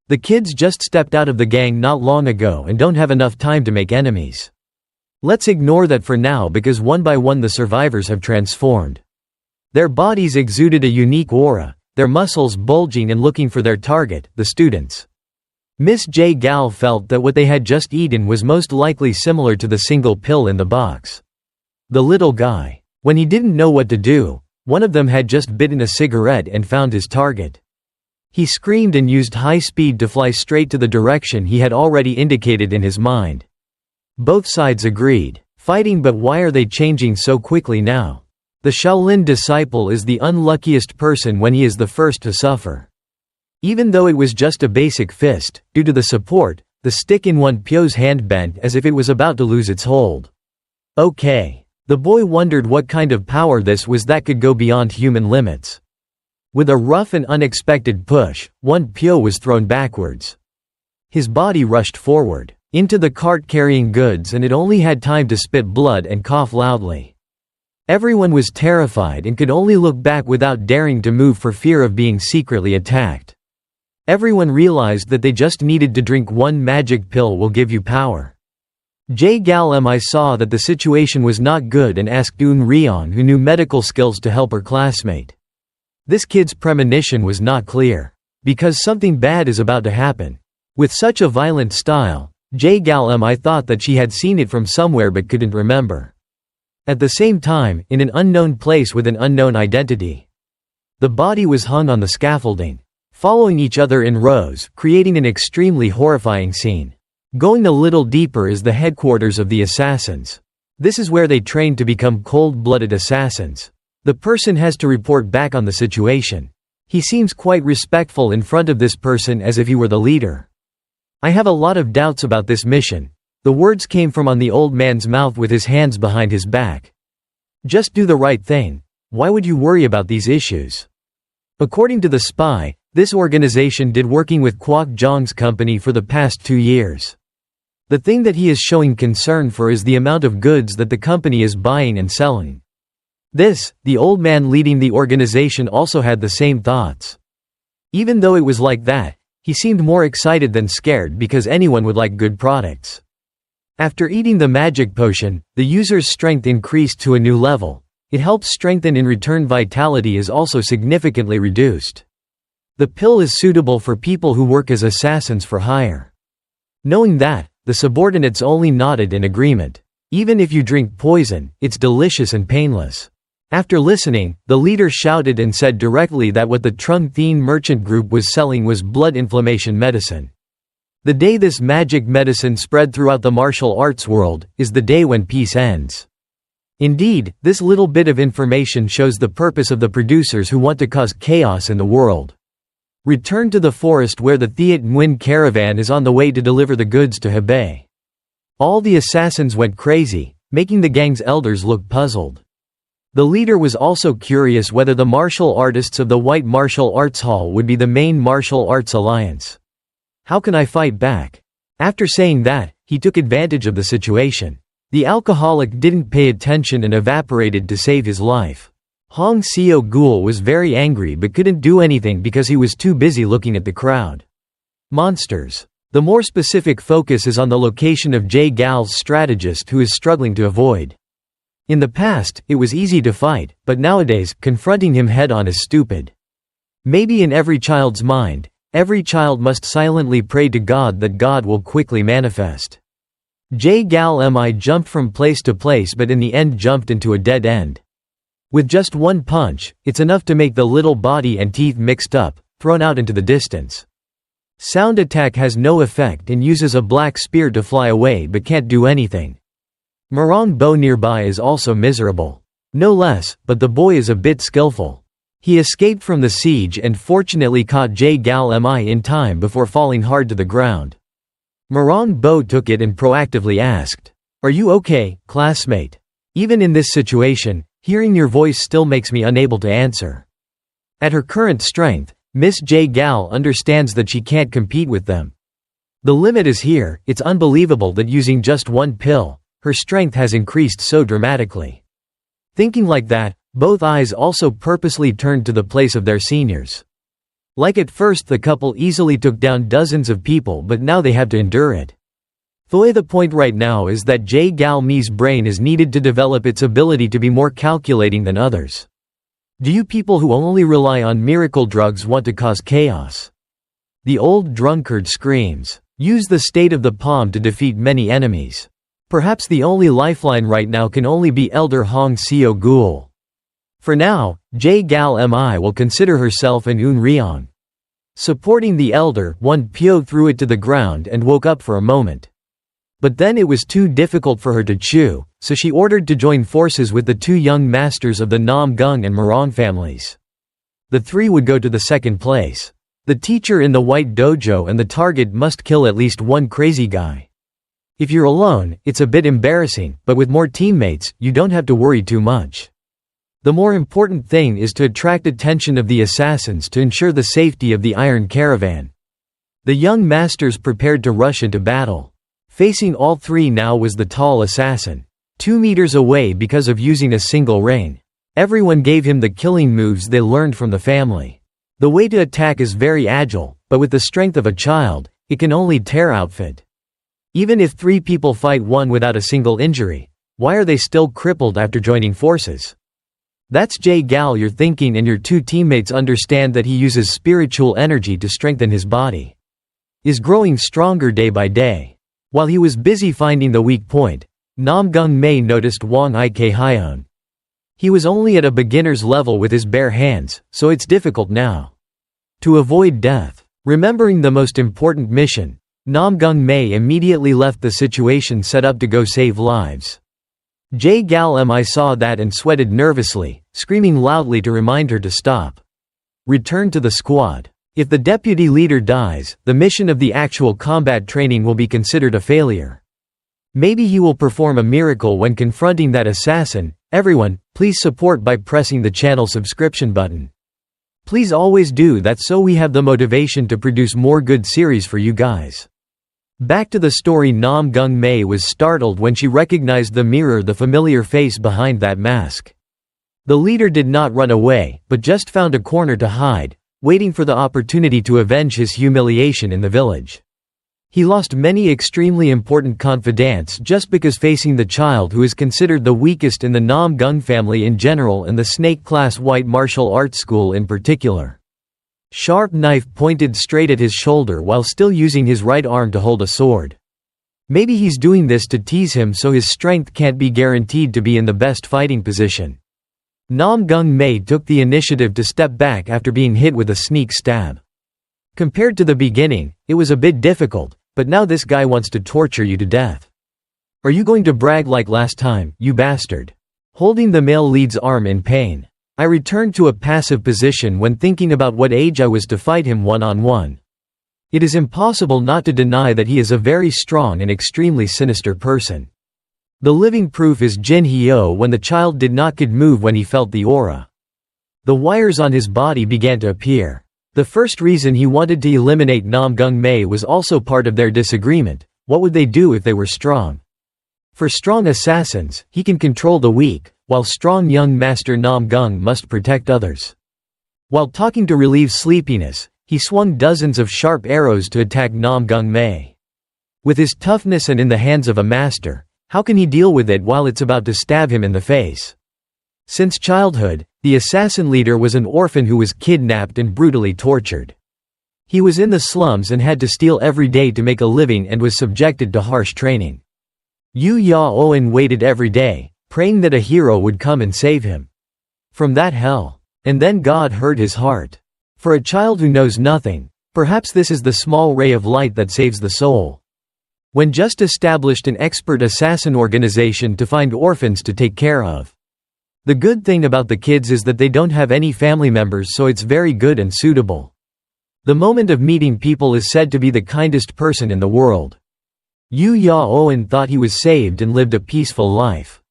The kids just stepped out of the gang not long ago and don't have enough time to make enemies. Let's ignore that for now because one by one the survivors have transformed. Their bodies exuded a unique aura, their muscles bulging and looking for their target, the students. Miss J. Gal felt that what they had just eaten was most likely similar to the single pill in the box. The little guy. When he didn't know what to do, one of them had just bitten a cigarette and found his target. He screamed and used high speed to fly straight to the direction he had already indicated in his mind. Both sides agreed. Fighting, but why are they changing so quickly now? The Shaolin disciple is the unluckiest person when he is the first to suffer. Even though it was just a basic fist, due to the support, the stick in One Pyo's hand bent as if it was about to lose its hold. Okay. The boy wondered what kind of power this was that could go beyond human limits. With a rough and unexpected push, One Pyo was thrown backwards. His body rushed forward, into the cart carrying goods, and it only had time to spit blood and cough loudly. Everyone was terrified and could only look back without daring to move for fear of being secretly attacked. Everyone realized that they just needed to drink one magic pill will give you power. J. Gal Mi saw that the situation was not good and asked Eun Ryeon, who knew medical skills, to help her classmate. This kid's premonition was not clear. Because something bad is about to happen. With such a violent style, J. Gal Mi thought that she had seen it from somewhere but couldn't remember. At the same time, in an unknown place with an unknown identity. The body was hung on the scaffolding, following each other in rows, creating an extremely horrifying scene. Going a little deeper is the headquarters of the assassins. This is where they train to become cold-blooded assassins. The person has to report back on the situation. He seems quite respectful in front of this person as if he were the leader. I have a lot of doubts about this mission. The words came from on the old man's mouth with his hands behind his back. Just do the right thing. Why would you worry about these issues? According to the spy, this organization did working with Kwok Jong's company for the past 2 years. The thing that he is showing concern for is the amount of goods that the company is buying and selling. The old man leading the organization also had the same thoughts. Even though it was like that, he seemed more excited than scared because anyone would like good products. After eating the magic potion, the user's strength increased to a new level. It helps strengthen, in return vitality is also significantly reduced. The pill is suitable for people who work as assassins for hire. Knowing that, the subordinates only nodded in agreement. Even if you drink poison, it's delicious and painless. After listening, the leader shouted and said directly that what the Trung Thien merchant group was selling was blood inflammation medicine. The day this magic medicine spread throughout the martial arts world, is the day when peace ends. Indeed, this little bit of information shows the purpose of the producers who want to cause chaos in the world. Return to the forest where the Thiet Nguyen caravan is on the way to deliver the goods to Hebei. All the assassins went crazy, making the gang's elders look puzzled. The leader was also curious whether the martial artists of the White Martial Arts Hall would be the main martial arts alliance. How can I fight back? After saying that, he took advantage of the situation. The alcoholic didn't pay attention and evaporated to save his life. Hong Seo Gul was very angry but couldn't do anything because he was too busy looking at the crowd. Monsters. The more specific focus is on the location of J. Gal's strategist who is struggling to avoid. In the past, it was easy to fight, but nowadays, confronting him head-on is stupid. Maybe in every child's mind, every child must silently pray to God that God will quickly manifest. J. Gal Mi jumped from place to place but in the end jumped into a dead end. With just one punch, it's enough to make the little body and teeth mixed up, thrown out into the distance. Sound attack has no effect and uses a black spear to fly away but can't do anything. Morong Bo nearby is also miserable. No less, but the boy is a bit skillful. He escaped from the siege and fortunately caught J. Gal Mi in time before falling hard to the ground. Morong Bo took it and proactively asked, "Are you okay, classmate? Even in this situation, hearing your voice still makes me unable to answer." At her current strength, Miss J. Gal understands that she can't compete with them. The limit is here. It's unbelievable that using just one pill, her strength has increased so dramatically. Thinking like that, both eyes also purposely turned to the place of their seniors. Like at first the couple easily took down dozens of people, but now they have to endure it. The point right now is that J. Gal Me's brain is needed to develop its ability to be more calculating than others. Do you people who only rely on miracle drugs want to cause chaos? The old drunkard screams. Use the state of the palm to defeat many enemies. Perhaps the only lifeline right now can only be Elder Hong Seo Gul. For now, J. Gal Mi will consider herself an Un Ryong. Supporting the elder, One Pyo threw it to the ground and woke up for a moment. But then it was too difficult for her to chew, so she ordered to join forces with the two young masters of the Namgung and Murim families. The three would go to the second place. The teacher in the white dojo and the target must kill at least one crazy guy. If you're alone, it's a bit embarrassing, but with more teammates, you don't have to worry too much. The more important thing is to attract attention of the assassins to ensure the safety of the Iron Caravan. The young masters prepared to rush into battle. Facing all three now was the tall assassin. 2 meters away because of using a single rain. Everyone gave him the killing moves they learned from the family. The way to attack is very agile, but with the strength of a child, it can only tear outfit. Even if 3 people fight one without a single injury, why are they still crippled after joining forces? That's J. Gal you're thinking, and your 2 teammates understand that he uses spiritual energy to strengthen his body. Is growing stronger day by day. While he was busy finding the weak point, Namgung Mae noticed Wang Ik Hyun. He was only at a beginner's level with his bare hands, so it's difficult now. To avoid death. Remembering the most important mission, Namgung Mae immediately left the situation set up to go save lives. J. Gal Mi saw that and sweated nervously, screaming loudly to remind her to stop. Return to the squad. If the deputy leader dies, the mission of the actual combat training will be considered a failure. Maybe he will perform a miracle when confronting that assassin. Everyone, please support by pressing the channel subscription button. Please always do that so we have the motivation to produce more good series for you guys. Back to the story. Namgung Mae was startled when she recognized the mirror, the familiar face behind that mask. The leader did not run away, but just found a corner to hide, waiting for the opportunity to avenge his humiliation in the village. He lost many extremely important confidants just because facing the child who is considered the weakest in the Namgung family in general and the snake-class white martial arts school in particular. Sharp knife pointed straight at his shoulder while still using his right arm to hold a sword. Maybe he's doing this to tease him so his strength can't be guaranteed to be in the best fighting position. Namgung Mae took the initiative to step back after being hit with a sneak stab. Compared to the beginning, it was a bit difficult, but now this guy wants to torture you to death. Are you going to brag like last time, you bastard? Holding the male lead's arm in pain. I returned to a passive position when thinking about what age I was to fight him one-on-one. It is impossible not to deny that he is a very strong and extremely sinister person. The living proof is Jin Hyo when the child could move when he felt the aura. The wires on his body began to appear. The first reason he wanted to eliminate Namgung Mae was also part of their disagreement. What would they do if they were strong? For strong assassins, he can control the weak, while strong young master Namgung must protect others. While talking to relieve sleepiness, he swung dozens of sharp arrows to attack Namgung Mae. With his toughness and in the hands of a master, how can he deal with it while it's about to stab him in the face? Since childhood, the assassin leader was an orphan who was kidnapped and brutally tortured. He was in the slums and had to steal every day to make a living and was subjected to harsh training. Yu Ya-oen waited every day, praying that a hero would come and save him from that hell. And then God heard his heart. For a child who knows nothing, perhaps this is the small ray of light that saves the soul. When just established an expert assassin organization to find orphans to take care of. The good thing about the kids is that they don't have any family members, so it's very good and suitable. The moment of meeting people is said to be the kindest person in the world. Yu Ya-oen thought he was saved and lived a peaceful life.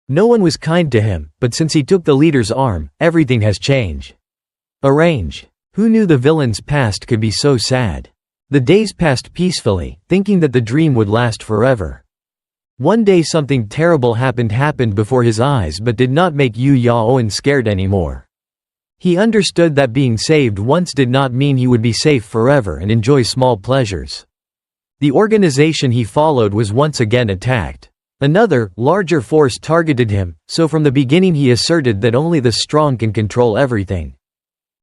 No one was kind to him, but since he took the leader's arm, everything has changed. Arrange. Who knew the villain's past could be so sad? The days passed peacefully, thinking that the dream would last forever. One day something terrible happened before his eyes but did not make Yu Yaoen scared anymore. He understood that being saved once did not mean he would be safe forever and enjoy small pleasures. The organization he followed was once again attacked. Another, larger force targeted him, so from the beginning he asserted that only the strong can control everything.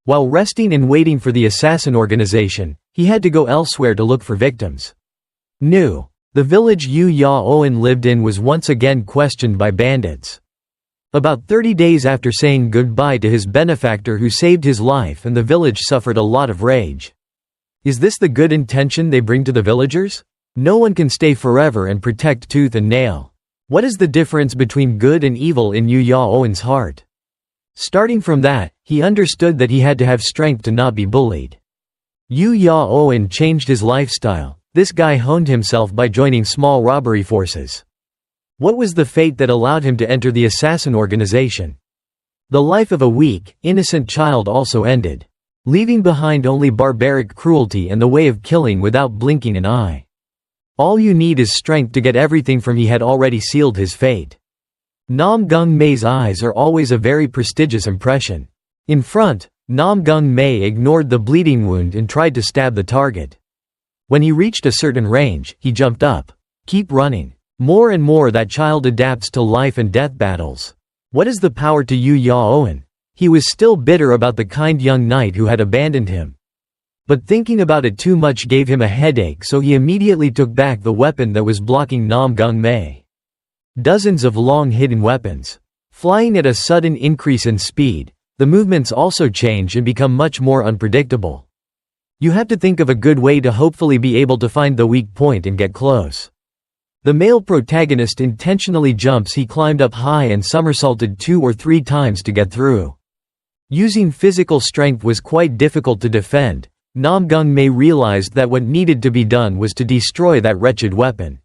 While resting and waiting for the assassin organization, he had to go elsewhere to look for victims. The village Yu Yaoen lived in was once again questioned by bandits. About 30 days after saying goodbye to his benefactor who saved his life, and the village suffered a lot of rage. Is this the good intention they bring to the villagers? No one can stay forever and protect tooth and nail. What is the difference between good and evil in Yu Yaoen's heart? Starting from that, he understood that he had to have strength to not be bullied. Yu Yaoen changed his lifestyle. This guy honed himself by joining small robbery forces. What was the fate that allowed him to enter the assassin organization? The life of a weak, innocent child also ended, leaving behind only barbaric cruelty and the way of killing without blinking an eye. All you need is strength to get everything from. He had already sealed his fate. Namgung Mae's eyes are always a very prestigious impression. In front, Namgung Mae ignored the bleeding wound and tried to stab the target. When he reached a certain range, he jumped up. Keep running. More and more that child adapts to life and death battles. What is the power to Yu Yaoen? He was still bitter about the kind young knight who had abandoned him. But thinking about it too much gave him a headache, so he immediately took back the weapon that was blocking Namgung Mae. Dozens of long hidden weapons. Flying at a sudden increase in speed, the movements also change and become much more unpredictable. You have to think of a good way to hopefully be able to find the weak point and get close. The male protagonist intentionally jumps. He climbed up high and somersaulted 2 or 3 times to get through. Using physical strength was quite difficult to defend. Namgung Mae realized that what needed to be done was to destroy that wretched weapon.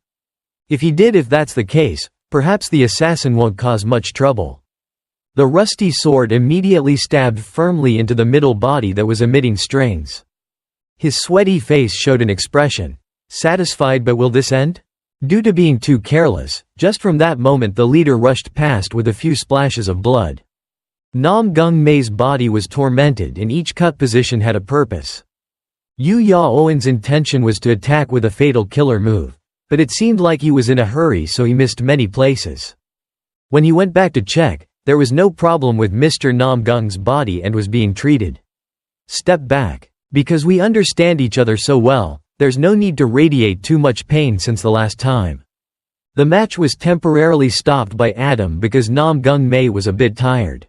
If that's the case, perhaps the assassin won't cause much trouble. The rusty sword immediately stabbed firmly into the middle body that was emitting strings. His sweaty face showed an expression. Satisfied, but will this end? Due to being too careless, just from that moment the leader rushed past with a few splashes of blood. Namgung Mae's body was tormented and each cut position had a purpose. Yu Yaoen's intention was to attack with a fatal killer move. But it seemed like he was in a hurry, so he missed many places. When he went back to check, there was no problem with Mr. Namgung's body and was being treated. Step back. Because we understand each other so well, there's no need to radiate too much pain since the last time. The match was temporarily stopped by Adam because Namgung Mae was a bit tired.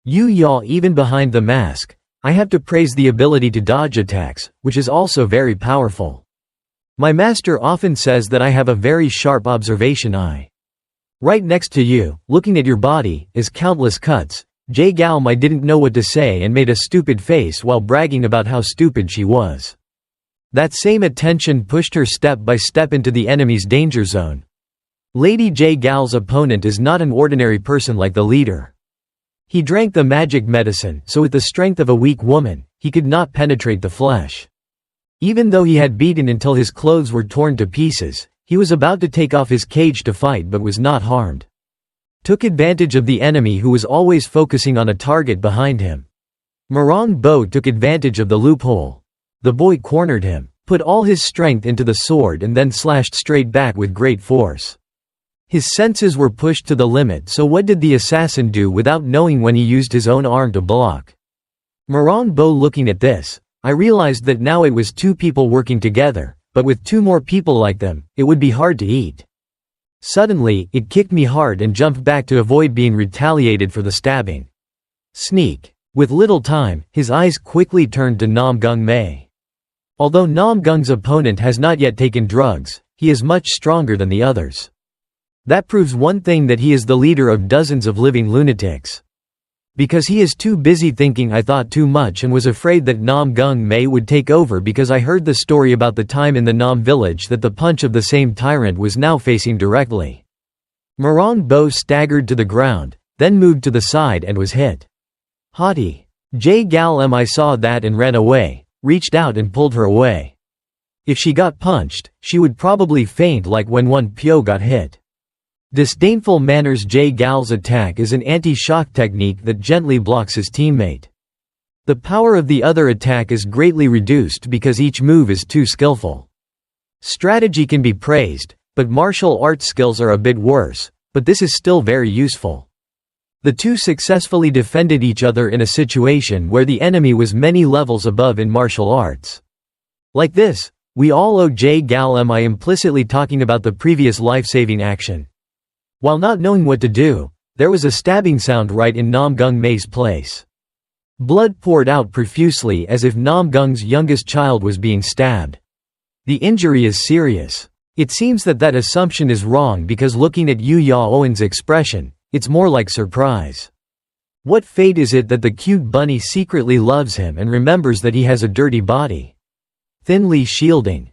Yu Ya, even behind the mask, I have to praise the ability to dodge attacks, which is also very powerful. My master often says that I have a very sharp observation eye. Right next to you, looking at your body, is countless cuts. Jae Galmai didn't know what to say and made a stupid face while bragging about how stupid she was. That same attention pushed her step by step into the enemy's danger zone. Lady Jae Gal's opponent is not an ordinary person like the leader. He drank the magic medicine, so with the strength of a weak woman, he could not penetrate the flesh. Even though he had beaten until his clothes were torn to pieces, he was about to take off his cage to fight but was not harmed. Took advantage of the enemy who was always focusing on a target behind him. Marang Bo took advantage of the loophole. The boy cornered him, put all his strength into the sword and then slashed straight back with great force. His senses were pushed to the limit, so what did the assassin do without knowing when he used his own arm to block? Marang Bo looking at this, I realized that now it was 2 people working together, but with 2 more people like them, it would be hard to eat. Suddenly, it kicked me hard and jumped back to avoid being retaliated for the stabbing. Sneak. With little time, his eyes quickly turned to Namgung Mae. Although Namgung's opponent has not yet taken drugs, he is much stronger than the others. That proves one thing, that he is the leader of dozens of living lunatics. Because he is too busy thinking I thought too much and was afraid that Namgung Mae would take over, because I heard the story about the time in the Nam village that the punch of the same tyrant was now facing directly. Marang Bo staggered to the ground, then moved to the side and was hit. Haughty. Gal saw that and ran away, reached out and pulled her away. If she got punched, she would probably faint like when one Pyo got hit. Disdainful manners. Gal's attack is an anti-shock technique that gently blocks his teammate. The power of the other attack is greatly reduced because each move is too skillful. Strategy can be praised, but martial arts skills are a bit worse, but this is still very useful. The two successfully defended each other in a situation where the enemy was many levels above in martial arts. Like this, we all owe Gal implicitly talking about the previous life-saving action. While not knowing what to do, there was a stabbing sound right in Namgung Mae's place. Blood poured out profusely as if Namgung's youngest child was being stabbed. The injury is serious. It seems that assumption is wrong because looking at Yu Yaoen's expression, it's more like surprise. What fate is it that the cute bunny secretly loves him and remembers that he has a dirty body? Thinly shielding.